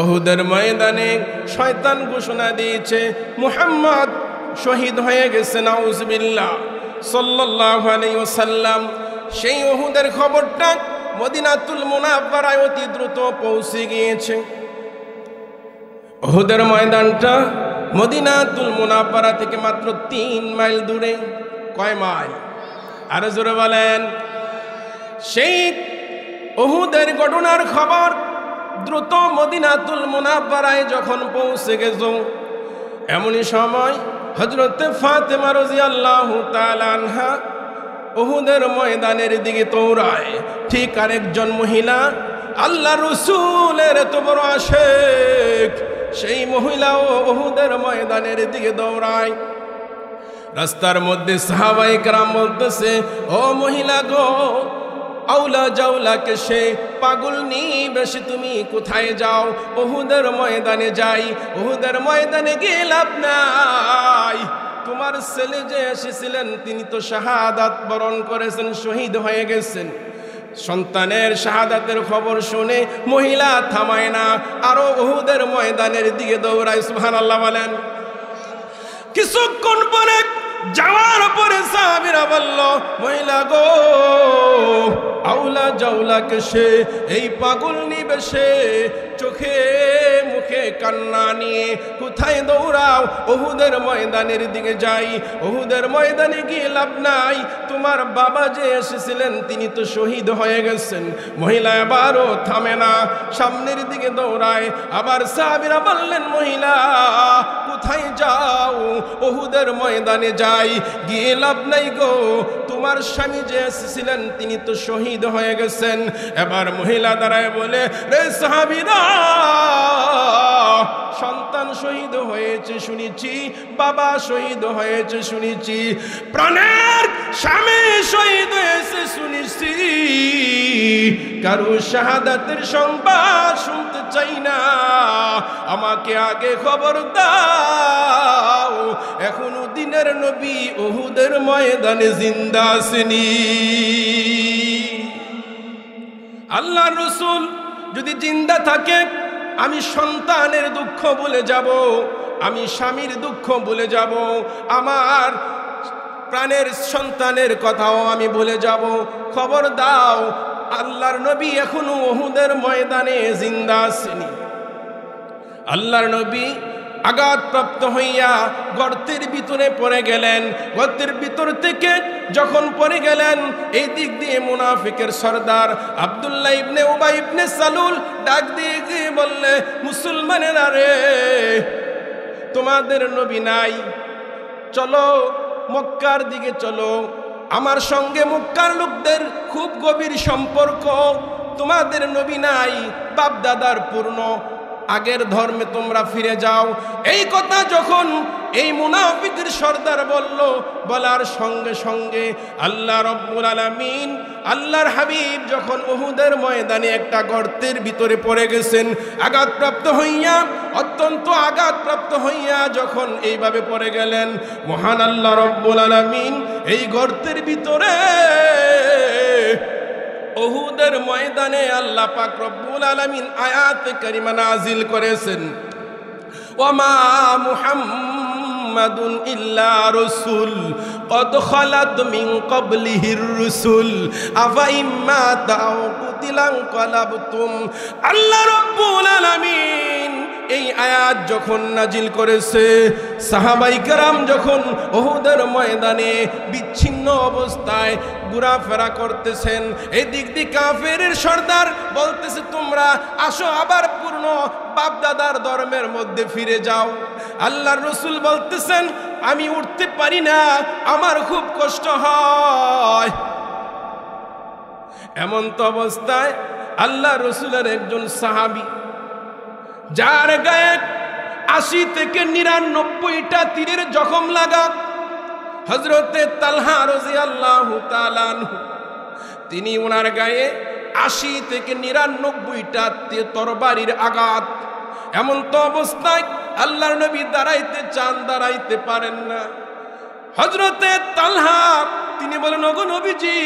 উহুদের ময়দানে শয়তান ঘোষণা দিয়েছে মুহাম্মদ শহীদ হয়ে গেছে নাউজুবিল্লাহ সাল্লাল্লাহু আলাইহি ওয়াসাল্লাম সেই উহুদের খবরটা মদিনাতুল মুনাওয়ারায় অতি দ্রুত পৌঁছে গিয়েছে উহুদের ময়দানটা মদিনাতুল মুনাওয়ারা থেকে মাত্র 3 মাইল দূরে কয় মাইল আরো জোরে বলেন সেই উহুদের ঘটনার খবর দ্রুত মদিনাতুল মুনাওয়ারায় যখন পৌঁছে গেল এমনই সময় হযরতে ফাতেমা রাদিয়াল্লাহু তাআলা আনহা উহুদের ময়দানের দিকে দৌড়ায় ঠিক আরেকজন মহিলা আল্লাহর রাসূলের এত বড় আশিক সেই মহিলাও উহুদের ময়দানের দিকে দৌড়ায় রাস্তার মধ্যে সাহাবায়ে কেরাম বলতেছে ও মহিলা গো আউলা জাউলাকে সে পাগল নিবেশে তুমি কোথায় যাও উহুদের ময়দানে যাই উহুদের ময়দানে গিয়ে লাভ নাই তোমার ছেলে যে এসেছিলেন তিনি তো শাহাদাত বরণ করেছেন শহীদ হয়ে গেছেন সন্তানের শাহাদাতের খবর শুনে মহিলা থামায় না আরো উহুদের ময়দানের দিকে দৌড়ায় সুবহানাল্লাহ বলেন কিছুক্ষণ পরে যাওয়ার পরে সাহাবীরা বলল মহিলা গো আউলা জাউলাকে সে এই পাগল নিবেশে চোখে মুখে কান্না নিয়ে কোথায় দৌড়াও উহুদের ময়দানের দিকে যাই উহুদের ময়দানে গিয়ে লাভ নাই তোমার বাবা যে এসেছিলেন তিনি তো শহীদ হয়ে গেছেন মহিলা আবারও থামে না সামনের দিকে দৌড়ায় আবার সাহাবীরা বললেন মহিলা কোথায় যাও উহুদের ময়দানে যাই গিয়ে লাভ নাই গো তোমার স্বামী যে এসেছিলেন তিনি তো শহীদ হয়ে গেছেন এবার মহিলা দাঁড়ায় বলে রে সাহাবীরা সন্তান শহীদ হয়েছে শুনেছি বাবা শহীদ হয়েছে শুনেছি প্রাণের স্বামী শহীদ হয়েছে শুনেছি কারো শাহাদাতের সংবাদ শুনতে চাই না আমাকে আগে খবর দাও এখনো দিনের নবী উহুদের ময়দানে জিন্দা আসেনি আল্লাহর রাসূল যদি জিন্দা থাকে আমি সন্তানের দুঃখ ভুলে যাব আমি স্বামীর দুঃখ ভুলে যাব আমার প্রাণের সন্তানের কথাও আমি ভুলে যাব খবর দাও আল্লাহর নবী এখনো উহুদের ময়দানে জিন্দা আছেন আল্লাহর নবী আঘাতপ্রাপ্ত হইয়া গর্তের ভিতরে পড়ে গেলেন। গর্তের ভিতর থেকে যখন পড়ে গেলেন, এই দিক দিয়ে মুনাফিকের সর্দার আব্দুল্লাহ ইবনে উবাই ইবনে সালুল ডাক দিয়ে গিয়ে বললে, মুসলমানেরা রে, তোমাদের নবী নাই, চলো মক্কার দিকে চলো। আমার সঙ্গে মক্কার লোকদের খুব গভীর সম্পর্ক, তোমাদের নবী নাই, বাপ দাদার পূর্ণ আগের ধর্মে তোমরা ফিরে যাও। এই কথা যখন এই মুনাফিকের সর্দার বলল, বলার সঙ্গে সঙ্গে আল্লাহ রব্বুল আলামিন, আল্লাহর হাবিব যখন উহুদের ময়দানে একটা গর্তের ভিতরে পড়ে গেছেন, আঘাতপ্রাপ্ত হইয়া, অত্যন্ত আঘাতপ্রাপ্ত হইয়া যখন এইভাবে পড়ে গেলেন, মহান আল্লাহ রব্বুল আলামিন এই গর্তের ভিতরে উহুদের ময়দানে আল্লাহ পাক রব্বুল আলামিন আয়াতে কারিমা নাজিল করেছেন, ওয়ামা মুহাম্মাদুন ইল্লা রাসূল কদ খালাত মিন ক্বাবলিহির রাসূল আফা ইম্মা তাও কুতিলান ক্বালাবতুম। আল্লাহ রব্বুল আলামিন এই আয়াত যখন নাজিল করেছে, সাহাবাই কেরাম যখন উহুদের ময়দানে বিচ্ছিন্ন অবস্থায় ঘোরাফেরা করতেছেন, এই দিক দিয়ে কাফেরের সর্দার বলতেছে, তোমরা আসো আবার পূর্ণ বাপদাদার ধর্মের মধ্যে ফিরে যাও। আল্লাহর রাসূল বলতেছেন, আমি উঠতে পারি না, আমার খুব কষ্ট হয়। এমন তো অবস্থায় আল্লাহ রাসূলের একজন সাহাবী, যার গায়ে ৮০ থেকে ৯৯টা তীরের জখম লাগা, হযরতে তালহা রাদিয়াল্লাহু তাআলা আনহু, তিনি ওনার গায়ে ৮০ থেকে ৯৯টা তরবারির আঘাত। এমন তো অবস্থায় আল্লাহর নবী দাঁড়াইতে চান, দাঁড়াইতে পারেন না। হযরতে তালহা তিনি বলেন, ওগো নবীজি,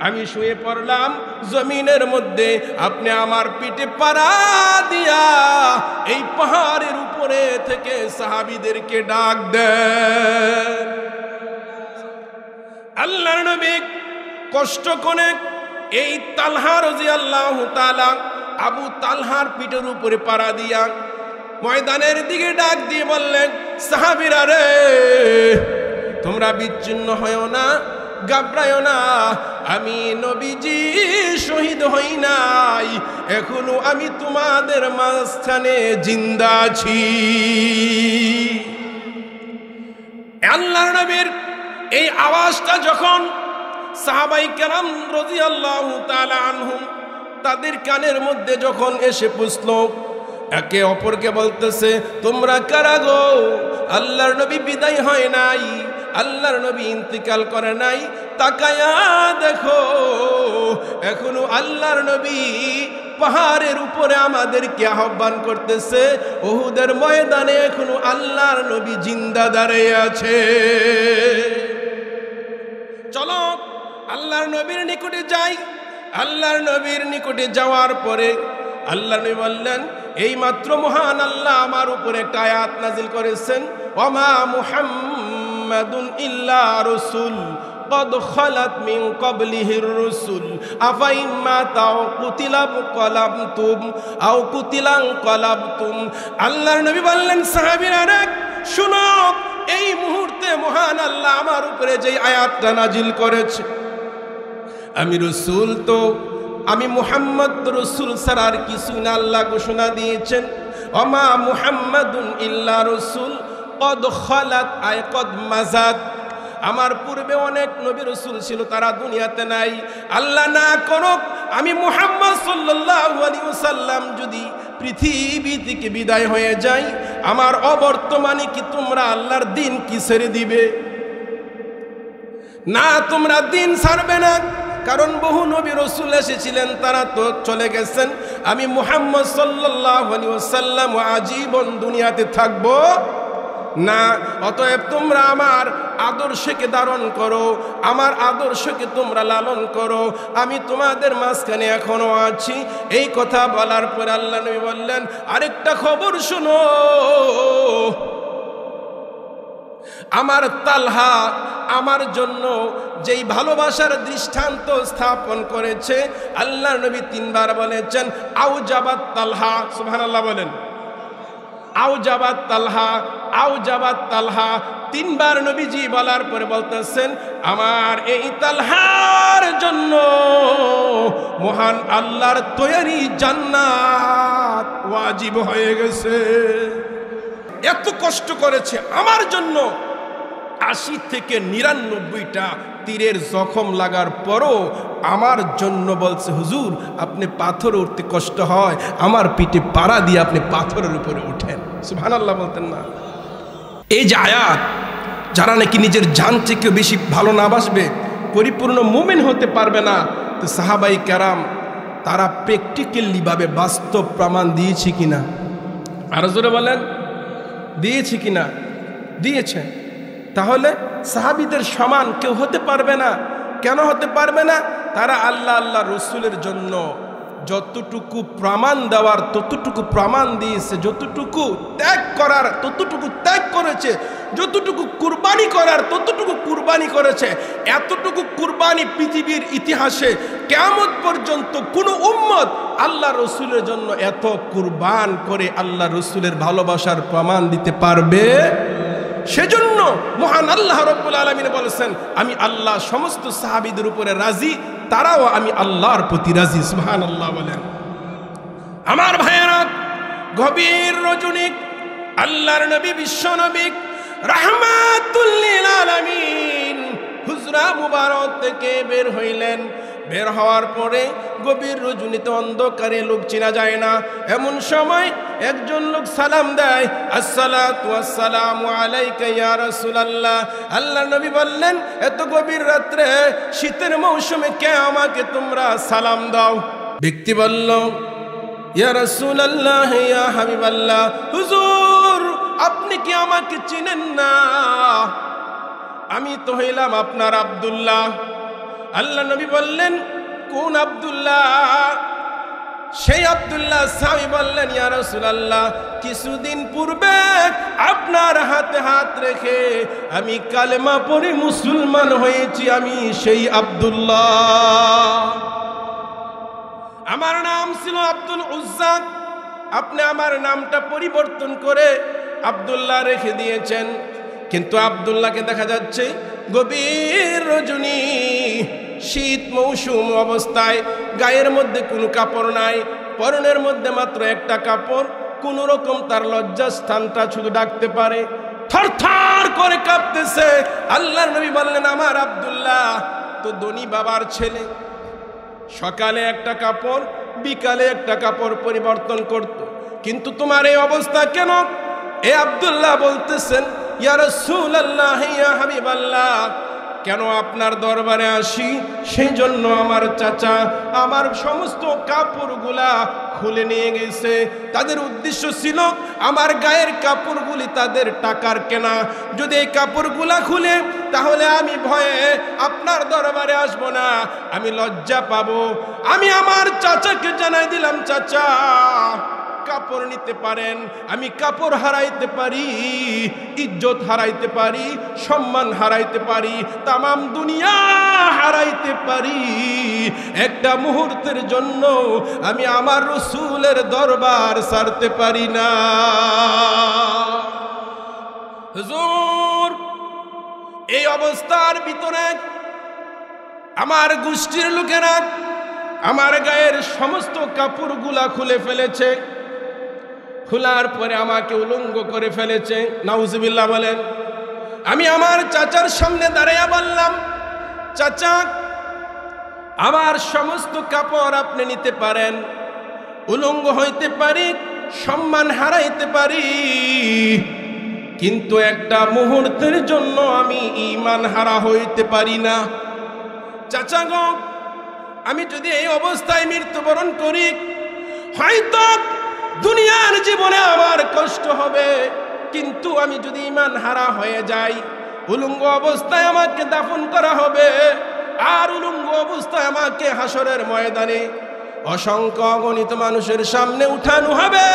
আমি শুয়ে পড়লাম জমিনের মধ্যে, আপনি আমার পিঠে পাড়া দিয়া এই পাহাড়ের উপরে থেকে সাহাবীদেরকে ডাক দেন। আল্লাহর নবী কষ্ট করে এই তালহা রাদিয়াল্লাহু তাআলা আবু তালহার পিঠের উপরে পাড়া দিয়া ময়দানের দিকে ডাক দিয়ে বললেন, সাহাবীরা রে, তোমরা বিচ্ছিন্ন হয়ো না, ঘাবড়ায়ো না, আমি নবীজি শহীদ হই নাই, এখনো আমি তোমাদের মাঝখানে জিন্দা আছি। আল্লাহর নবীর এই আওয়াজটা যখন সাহাবাই কেরাম রাদিয়াল্লাহু তাআলা আনহুম তাদের কানের মধ্যে যখন এসে পৌঁছল, একে অপরকে বলতেছে, তোমরা কারা গো? আল্লাহর নবী বিদায় হয় নাই, আল্লাহর নবী ইন্তিকাল করে নাই, তাকায়া দেখো, এখনো আল্লাহর নবী পাহাড়ের উপরে আমাদেরকে আহ্বান করতেছে, উহুদের ময়দানে এখনো আল্লাহর নবী জিন্দা দাঁড়িয়ে আছে। চলো আল্লাহর নবীর নিকটে যাই। আল্লাহর নবীর নিকটে যাওয়ার পরে আল্লাহ নবী বললেন, এই মাত্র মহান আল্লাহ আমার উপরে একটা আয়াত নাজিল করেছেন, ওয়ামা মুহাম্মাদুন ইল্লা রাসূল কদ খালাত মিন ক্বাবলিহির রাসূল আফা ইম্মা তাও কুতিলা ক্বালাবতুম আও কুতিলান ক্বালাবতুম। আল্লাহর নবী বললেন, সাহাবীরা রে, শুনো, এই মুহূর্তে মহান আল্লাহ আমার উপরে যে আয়াতটা নাজিল করেছে, আমি রাসূল, তো আমি মুহাম্মদ রাসূল ছাড়া আর কিছু না, আল্লাহ ঘোষণা দিয়েছেন, ওমা মুহাম্মাদুন ইল্লা রাসূল কদ খালাত আয় কদ মাজাত। আমার পূর্বে অনেক নবী রাসূল ছিল, তারা দুনিয়াতে নাই। আল্লাহ না করুক আমি মুহাম্মদ সাল্লাল্লাহু আলাইহি ওয়াসাল্লাম যদি পৃথিবী থেকে বিদায় হয়ে যাই, আমার অবর্তমানে কি তোমরা আল্লাহর দিন কি ছেড়ে দিবে? না, তোমরা দিন ছাড়বে না, কারণ বহু নবী রাসূল এসেছিলেন, তারা তো চলে গেছেন। আমি মুহাম্মদ সাল্লাল্লাহু আলাইহি ওয়াসাল্লাম আজীবন দুনিয়াতে থাকব না। অতএব তোমরা আমার আদর্শকে ধারণ করো, আমার আদর্শকে তোমরা লালন করো, আমি তোমাদের মাঝখানে এখনো আছি। এই কথা বলার পর আল্লাহ নবী বললেন, আরেকটা খবর শোনো, আমার তালহা আমার জন্য যেই ভালোবাসার দৃষ্টান্ত স্থাপন করেছে, আল্লাহর নবী 3 বার বলেছেন, আউজাবাত তালহা, সুবহানাল্লাহ বলেন, আও জাবাত তালহা, আও জাবাত তালহা। তিনবার নবীজি বলার পরে বলতেছেন, আমার এই তালহার জন্য মহান আল্লাহর তৈরি জান্নাত ওয়াজিব হয়ে গেছে। এত কষ্ট করেছে আমার জন্য, 80 থেকে 99টা তীরের জখম লাগার পরও আমার জন্য বলছে, হুজুর আপনি পাথর উঠতে কষ্ট হয়, আমার পিঠে পাড়া দিয়ে আপনি পাথরের উপরে উঠেন। সুবহানাল্লাহ বলতেন না? এই যে আয়াত, যারা নাকি নিজের জান থেকে বেশি ভালো না বাসবে, পরিপূর্ণ মুমিন হতে পারবে না, তো সাহাবাই কেরাম তারা প্র্যাকটিক্যালি ভাবে বাস্তব প্রমাণ দিয়েছে কিনা? আরো জোরে বলেন, দিয়েছে কিনা? দিয়েছে। তাহলে সাহাবীদের সমান কেউ হতে পারবে না। কেন হতে পারবে না? তারা আল্লাহ আল্লাহ রসুলের জন্য যতটুকু প্রমাণ দেওয়ার ততটুকু প্রমাণ দিয়েছে, যতটুকু ত্যাগ করার ততটুকু ত্যাগ করেছে, যতটুকু কুরবানি করার ততটুকু কুরবানি করেছে। এতটুকু কুরবানি পৃথিবীর ইতিহাসে কিয়ামত পর্যন্ত কোনো উম্মত আল্লাহ রসুলের জন্য এত কুরবান করে আল্লাহ রসুলের ভালোবাসার প্রমাণ দিতে পারবে? সেজন্য মহান আল্লাহ রাব্বুল আলামিন বলেছেন, আমি আল্লাহ সমস্ত সাহাবীদের উপরে রাজি, তারাও আমি আল্লাহর প্রতি রাজি। সুবহানাল্লাহ বলেন। আমার ভাইয়েরা, গভীর রজনী আল্লাহর নবী বিশ্ব নবী রাহমাতুল লিল আলামিন হুজরা মুবারক থেকে বের হইলেন। বের হওয়ার পরে গভীর রজনীতে অন্ধকারে লোক চেনা যায় না, এমন সময় একজন লোক সালাম দেয়, আসসালাতু ওয়াসসালামু আলাইকা ইয়া রাসূলুল্লাহ। আল্লাহর নবী বললেন, এত গভীর রাত্রে শীতের মৌসুমে কে আমাকে তোমরা সালাম দাও? ব্যক্তি বলল, ইয়া রাসূলুল্লাহ ইয়া হাবিবাল্লাহ, হুজুর আপনি কি আমাকে চিনেন না? আমি তো হইলাম আপনার আব্দুল্লাহ। আল্লাহ নবী বললেন, কোন আব্দুল্লাহ? সেই আব্দুল্লাহ। সাহাবী বললেন, ইয়া রাসূলুল্লাহ কিছুদিন পূর্বে আপনার হাতে হাত রেখে আমি কালেমা পড়ে মুসলমান হয়েছি, আমি সেই আব্দুল্লাহ। আমার নাম ছিল আব্দুল উজ্জা, আপনি আমার নামটা পরিবর্তন করে আব্দুল্লাহ রেখে দিয়েছেন। কিন্তু আব্দুল্লাহকে দেখা যাচ্ছে গভীর রজনী, শীত মৌসুম অবস্থায়, গায়ের মধ্যে কোনো কাপড় নাই, পরনের মধ্যে মাত্র একটা কাপড়, কোন রকম তার লজ্জাস্থানটা শুধু ডাকতে পারে, থরথর করে কাঁপতেছে। আল্লাহর নবী বললেন, আমার আব্দুল্লাহ তো ধনী বাবার ছেলে, সকালে একটা কাপড় বিকালে একটা কাপড় পরিবর্তন করত, কিন্তু তোমার এই অবস্থা কেন? এ আব্দুল্লাহ বলতেছেন, ইয়া রাসূলুল্লাহ ইয়া হাবিবাল্লাহ, কেন আপনার দরবারে আসি? সেই জন্য আমার চাচা আমার সমস্ত কাপড়গুলা খুলে নিয়ে গেছে। তাদের উদ্দেশ্য ছিল আমার গায়ের কাপড়গুলি তাদের টাকার কেনা। যদি এই কাপড়গুলা খুলে, তাহলে আমি ভয়ে আপনার দরবারে আসবো না, আমি লজ্জা পাবো। আমি আমার চাচাকে জানাই দিলাম, চাচা কাপড় নিতে পারেন, আমি কাপড় হারাইতে পারি, ইজ্জত হারাইতে পারি, সম্মান হারাইতে পারি, তামাম দুনিয়া হারাইতে পারি, একটা মুহূর্তের জন্য আমি আমার রাসূলের দরবার ছাড়তে পারি না। হুজুর এই অবস্থার ভিতরে আমার গোষ্ঠীর লোকেরা আমার গায়ের সমস্ত কাপড়গুলা খুলে ফেলেছে, খোলার পরে আমাকে উলঙ্গ করে ফেলেছে। নাউজুবিল্লাহ বলেন। আমি আমার চাচার সামনে দাঁড়াইয়া বললাম, চাচা আমার সমস্ত কাপড় আপনি নিতে পারেন, উলঙ্গ হইতে পারি, সম্মান হারাইতে পারি, কিন্তু একটা মুহূর্তের জন্য আমি ঈমান হারা হইতে পারি না। চাচা গো, আমি যদি এই অবস্থায় মৃত্যুবরণ করি, হয়তো দুনিয়ার জীবনে আমার কষ্ট হবে, কিন্তু আমি যদি ঈমান হারা হয়ে যাই, উলঙ্গ অবস্থায় আমাকে দাফন করা হবে, আর উলঙ্গ অবস্থায় আমাকে হাসরের ময়দানে অসংখ্য অগণিত মানুষের সামনে উঠানো হবে।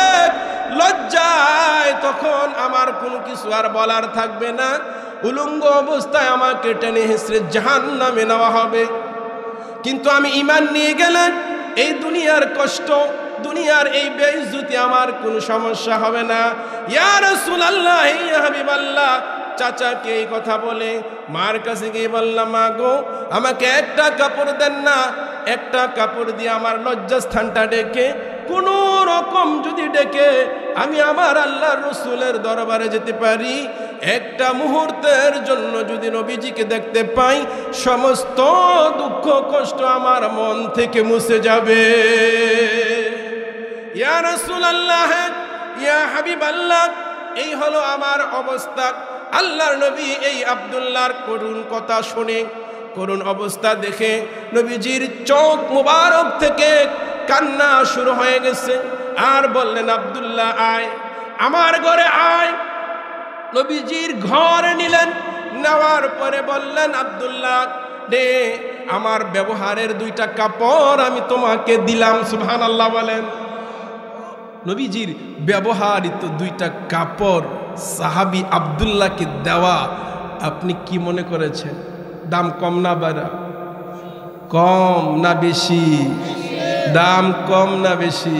লজ্জায় তখন আমার কোনো কিছু আর বলার থাকবে না। উলঙ্গ অবস্থায় আমাকে টেনে হেঁচড়ে জাহান্নামে নেওয়া হবে। কিন্তু আমি ঈমান নিয়ে গেলে এই দুনিয়ার কষ্ট, দুনিয়ার এই বেইজ্জতি আমার কোনো সমস্যা হবে না। ইয়া রাসূলুল্লাহ, ইয়া হাবিবাল্লাহ, চাচাকে এই কথা বলে মার কাছে গিয়ে বললাম, মা গো, আমাকে একটা কাপড় দেন না, একটা কাপড় দিয়ে আমার লজ্জাস্থানটা ডেকে, কোনো রকম যদি ডেকে আমি আমার আল্লাহর রসুলের দরবারে যেতে পারি, একটা মুহূর্তের জন্য যদি নবীজিকে দেখতে পাই, সমস্ত দুঃখ কষ্ট আমার মন থেকে মুছে যাবে। ইয়া রাসূলুল্লাহ, ইয়া হাবিবাল্লাহ, এই হলো আমার অবস্থা। আল্লাহর নবী এই আব্দুল্লাহর করুণ কথা শুনে, করুণ অবস্থা দেখে নবীজির চোখ মুবারক থেকে কান্না শুরু হয়ে গেছে। আর বললেন, আব্দুল্লাহ আয়, আমার ঘরে আয়। নবীজির ঘরে নিলেন, নেওয়ার পরে বললেন, আব্দুল্লাহ দে, আমার ব্যবহারের 2টা কাপড় আমি তোমাকে দিলাম। সুবহানাল্লাহ বলেন। নবীজির ব্যবহারিত 2টা কাপড় সাহাবী আব্দুল্লাহকে দেওয়া, আপনি কি মনে করেছেন? দাম কম না বাড়া? কম না বেশি? দাম কম না বেশি?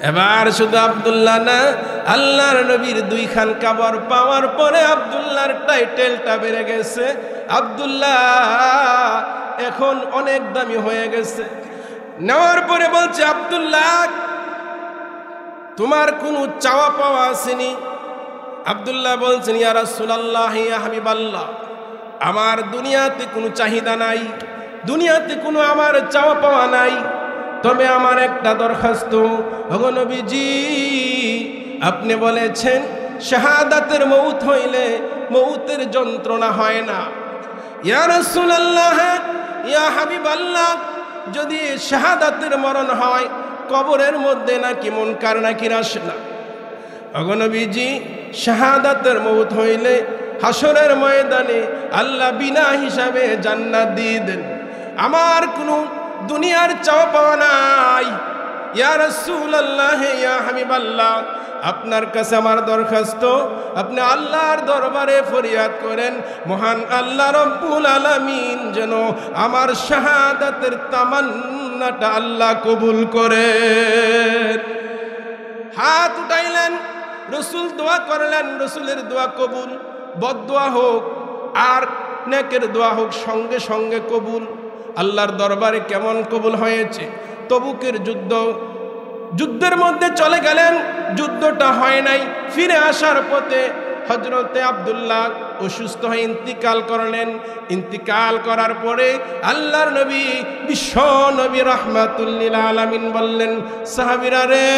এবার শুধু আব্দুল্লাহ না, আল্লাহর নবীর 2 খান কাপড় পাওয়ার পরে আব্দুল্লাহর টাইটেলটা বেড়ে গেছে। আব্দুল্লাহ এখন অনেক দামি হয়ে গেছে। নেওয়ার পরে বলছে, আব্দুল্লাহ তোমার কোনো চাওয়া পাওয়া আসেনি? আব্দুল্লাহ বলছেন, ইয়া রাসূলুল্লাহ, ইয়া হাবিবাল্লাহ, আমার দুনিয়াতে কোনো চাহিদা নাই, দুনিয়াতে কোনো আমার চাওয়া পাওয়া নাই, তবে আমার একটা দরখাস্ত। ওগো নবীজি, আপনি বলেছেন শাহাদাতের মউত হইলে মউতের যন্ত্রণা হয় না। ইয়া রাসূলুল্লাহ, ইয়া হাবিবাল্লাহ, যদি শাহাদাতের মরণ হয়, কবরের মধ্যে নাকি মুনকার নাকির আসে না। ওগো নবীজি, শাহাদাতের মউত হইলে হাসরের ময়দানে আল্লাহ বিনা হিসাবে জান্নাত দিয়ে দেন। আমার কোনো দুনিয়ার চাওয়া পাওয়া নাই। ইয়া রাসূলুল্লাহ, ইয়া হাবিবাল্লাহ, আপনার কাছে আমার দরখাস্ত, আপনি আল্লাহর দরবারে ফরিয়াদ করেন, মহান আল্লাহ রব্বুল আলামিন যেন আমার শাহাদাতের তামান্নাটা আল্লাহ কবুল করেন। হাত উঠাইলেন, রসুল দোয়া করলেন, রসুলের দোয়া কবুল। বদদোয়া হোক আর নেকের দোয়া হোক, সঙ্গে সঙ্গে কবুল। আল্লাহর দরবারে কেমন কবুল হয়েছে? তবুকের যুদ্ধের মধ্যে চলে গেলেন, যুদ্ধটা হয় নাই। ফিরে আসার পথে হযরতে আব্দুল্লাহ অসুস্থ হয়ে ইন্তিকাল করলেন। ইন্তিকাল করার পরে আল্লাহর নবী, বিশ্ব নবী রাহমাতুল লিল আলামিন বললেন, সাহাবীরা রে,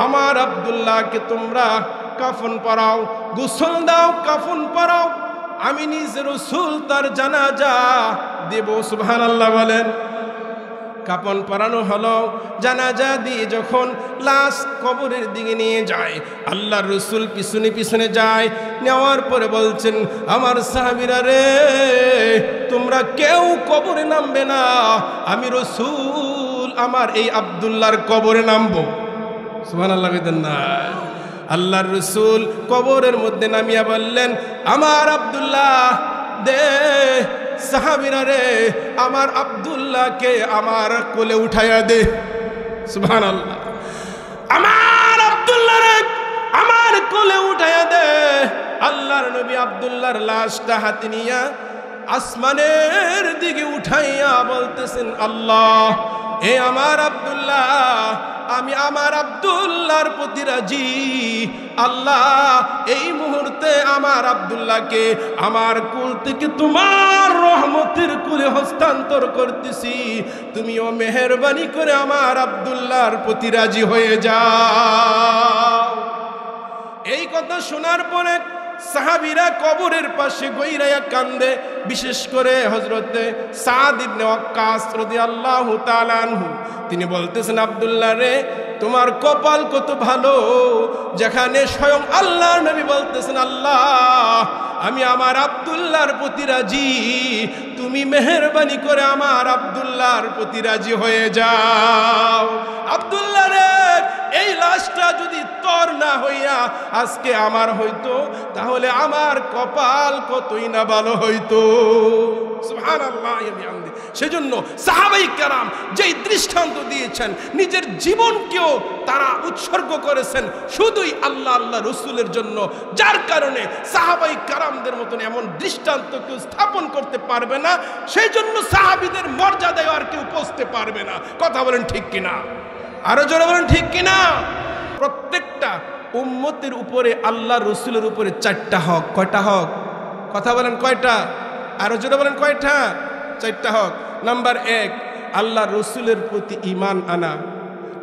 আমার আব্দুল্লাহকে তোমরা কাফন পরাও, গোসল দাও, কাফন পরাও, আমি নিজে রাসূল তার জানাজা দেব। সুবহানাল্লাহ বলেন। কাফন পরানো হলো। জানাজা দিয়ে যখন লাশ কবরের দিকে নিয়ে যায়, আল্লাহর রাসূল পিছনে পিছনে যায়। নেওয়ার পরে বলছেন, আমার সাহাবীরা রে, তোমরা কেউ কবরে নামবে না, আমি রাসূল আমার এই আব্দুল্লাহর কবরে নামবো। সুবহানাল্লাহ বলেন না? আল্লাহর রাসূল কবরের মধ্যে নামিয়া বললেন, আমার আব্দুল্লাহ দে। সাহাবীরা রে, আমার আব্দুল্লাহকে আমার কোলে উঠাইয়া দে। সুবহানাল্লাহ। আমার আব্দুল্লাহ রে আমার কোলে উঠাইয়া দে। আল্লাহর নবী আব্দুল্লাহর লাশটা হাতে নিয়া আসমানের দিকে উঠাইয়া বলতেছেন, আল্লাহ, এ আমার আব্দুল্লাহ, আমি আমার আব্দুল্লাহর প্রতি রাজি। আল্লাহ, এই মুহূর্তে আমার আব্দুল্লাহকে আমার কুল থেকে তোমার রহমতের কুলে হস্তান্তর করতেছি। তুমিও মেহেরবানি করে আমার আব্দুল্লাহর প্রতি রাজি হয়ে যাও। এই কথা শোনার পরে সাহাবীরা কবরের পাশে গইরাইয়া কান্দে। বিশেষ করে হযরতে সাদ ইবনে ওয়াক্কাস রাদিয়াল্লাহু তাআলা আনহু, তিনি বলতেছেন, আব্দুল্লাহ রে, তোমার কপাল কত ভালো, যেখানে স্বয়ং আল্লাহর নবী বলতেছেন, আল্লাহ, আমি আমার আব্দুল্লাহর প্রতি রাজি, তুমি মেহেরবানি করে আমার আব্দুল্লাহর প্রতি রাজি হয়ে যাও। আব্দুল্লাহ রে, এই লাশটা যদি তোর না হইয়া আজকে আমার হইতো, তাহলে আমার কপাল কতই না ভালো হইতো। সুবহানাল্লাহ। সেজন্য সাহাবায়ে কেরাম যেই দৃষ্টান্ত দিয়েছেন, নিজের জীবনকেও তারা উৎসর্গ করেছেন শুধুই আল্লাহ আল্লাহ রসুলের জন্য, যার কারণে সাহাবায়ে কেরামদের মতন এমন দৃষ্টান্ত কেউ স্থাপন করতে পারবে না। সেই জন্য সাহাবীদের মর্যাদায় আর কেউ পৌঁছতে পারবে না। কথা বলেন ঠিক কিনা? আরো জোরে বলেন ঠিক কিনা? প্রত্যেকটা উম্মতের উপরে আল্লাহ রসুলের উপরে 4টা হক। কয়টা হক? কথা বলেন কয়টা? আরো জোরে বলেন কয়টা? 4টা হক। নাম্বার 1, আল্লাহ রসুলের প্রতি ঈমান আনা।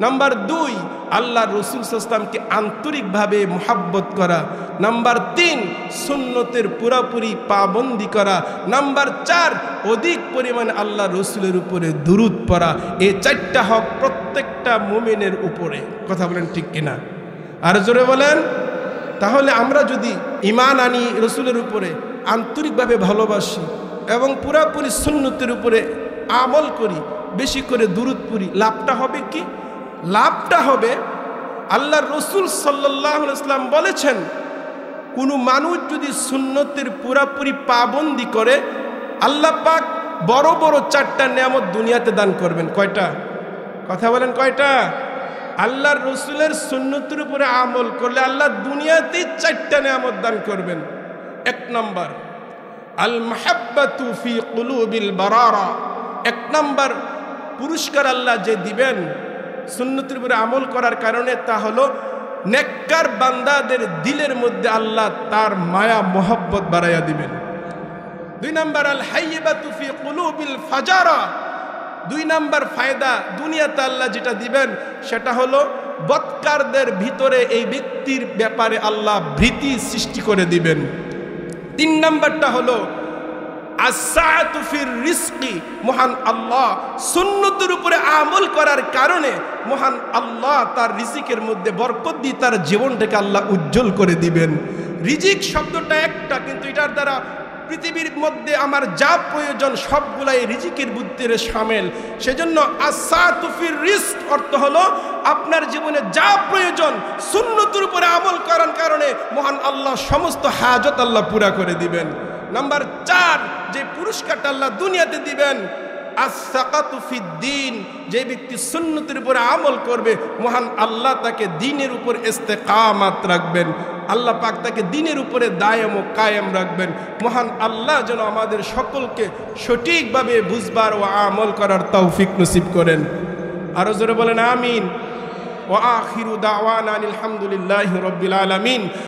নাম্বার 2, আল্লাহ রসুল সাল্লাল্লাহু আলাইহি ওয়াসাল্লামকে আন্তরিকভাবে মুহাব্বত করা। নাম্বার 3, সুন্নতের পুরাপুরি পাবন্দি করা। নাম্বার 4, অধিক পরিমাণে আল্লাহ রসুলের উপরে দুরূদ পড়া। এই 4টা হক প্রত্যেকটা মুমিনের উপরে। কথা বলেন ঠিক কিনা? আর জোরে বলেন। তাহলে আমরা যদি ঈমান আনি রসুলের উপরে, আন্তরিকভাবে ভালোবাসি এবং পুরাপুরি সুন্নতের উপরে আমল করি, বেশি করে দুরূদ পড়ি, লাভটা হবে কি? লাভটা হবে, আল্লাহ রসুল সাল্লাল্লাহু আলাইহি ওয়াসাল্লাম বলেছেন, কোনো মানুষ যদি সুন্নতের পুরাপুরি পাবন্দি করে, আল্লাহ পাক বড় বড় 4টা নেয়ামত দুনিয়াতে দান করবেন। কয়টা? কথা বলেন কয়টা? আল্লাহর রসুলের সুন্নতের উপরে আমল করলে আল্লাহ দুনিয়াতেই 4টা নেয়ামত দান করবেন। 1 নম্বর, আল মাহাব্বাতু ফি কুলুবিল বারারা। 1 নম্বর পুরস্কার আল্লাহ যে দিবেন সুন্নতের উপরে আমল করার কারণে, তা হলো নেককার বান্দাদের দিলের মধ্যে আল্লাহ তার মায়া মোহব্বত বাড়াইয়া দিবেন। 2 নম্বর, আল হাইবাতু ফি কুলুবিল ফাজারা। 2 নম্বর ফায়দা দুনিয়াতে আল্লাহ যেটা দিবেন সেটা হলো বদকারদের ভিতরে এই ব্যক্তির ব্যাপারে আল্লাহ ভীতি সৃষ্টি করে দিবেন। 3 নম্বরটা হলো আসসাআতু ফির রিজকি। মহান আল্লাহ সুন্নতের উপরে আমল করার কারণে মহান আল্লাহ তার রিজিকের মধ্যে বরকত দিয়ে তার জীবনটাকে আল্লাহ উজ্জ্বল করে দিবেন। রিজিক শব্দটা একটা, কিন্তু এটার দ্বারা পৃথিবীর মধ্যে আমার যা প্রয়োজন সবগুলাই রিজিকের ভিতরে শামিল। সেজন্য আসসাআতু ফির রিজক অর্থ হলো আপনার জীবনে যা প্রয়োজন সুন্নতের উপরে আমল করার কারণে মহান আল্লাহ সমস্ত হাজত আল্লাহ পুরা করে দিবেন। নাম্বার 4, যে পুরস্কারটা আল্লাহ দুনিয়াতে দিবেন, আসসাকাতু ফিদ্দিন। যে ব্যক্তি সুন্নতের উপরে আমল করবে মহান আল্লাহ তাকে দ্বীনের উপর ইস্তেকামাত রাখবেন। আল্লাহ পাক তাকে দ্বীনের উপরে দায়েম ও কায়েম রাখবেন। মহান আল্লাহ যেন আমাদের সকলকে সঠিকভাবে বুঝবার ও আমল করার তৌফিক নসিব করেন। আরো জোরে বলেন আমিন। ওয়া আখিরু দাওয়ানা আলহামদুলিল্লাহি রাব্বিল আলামিন।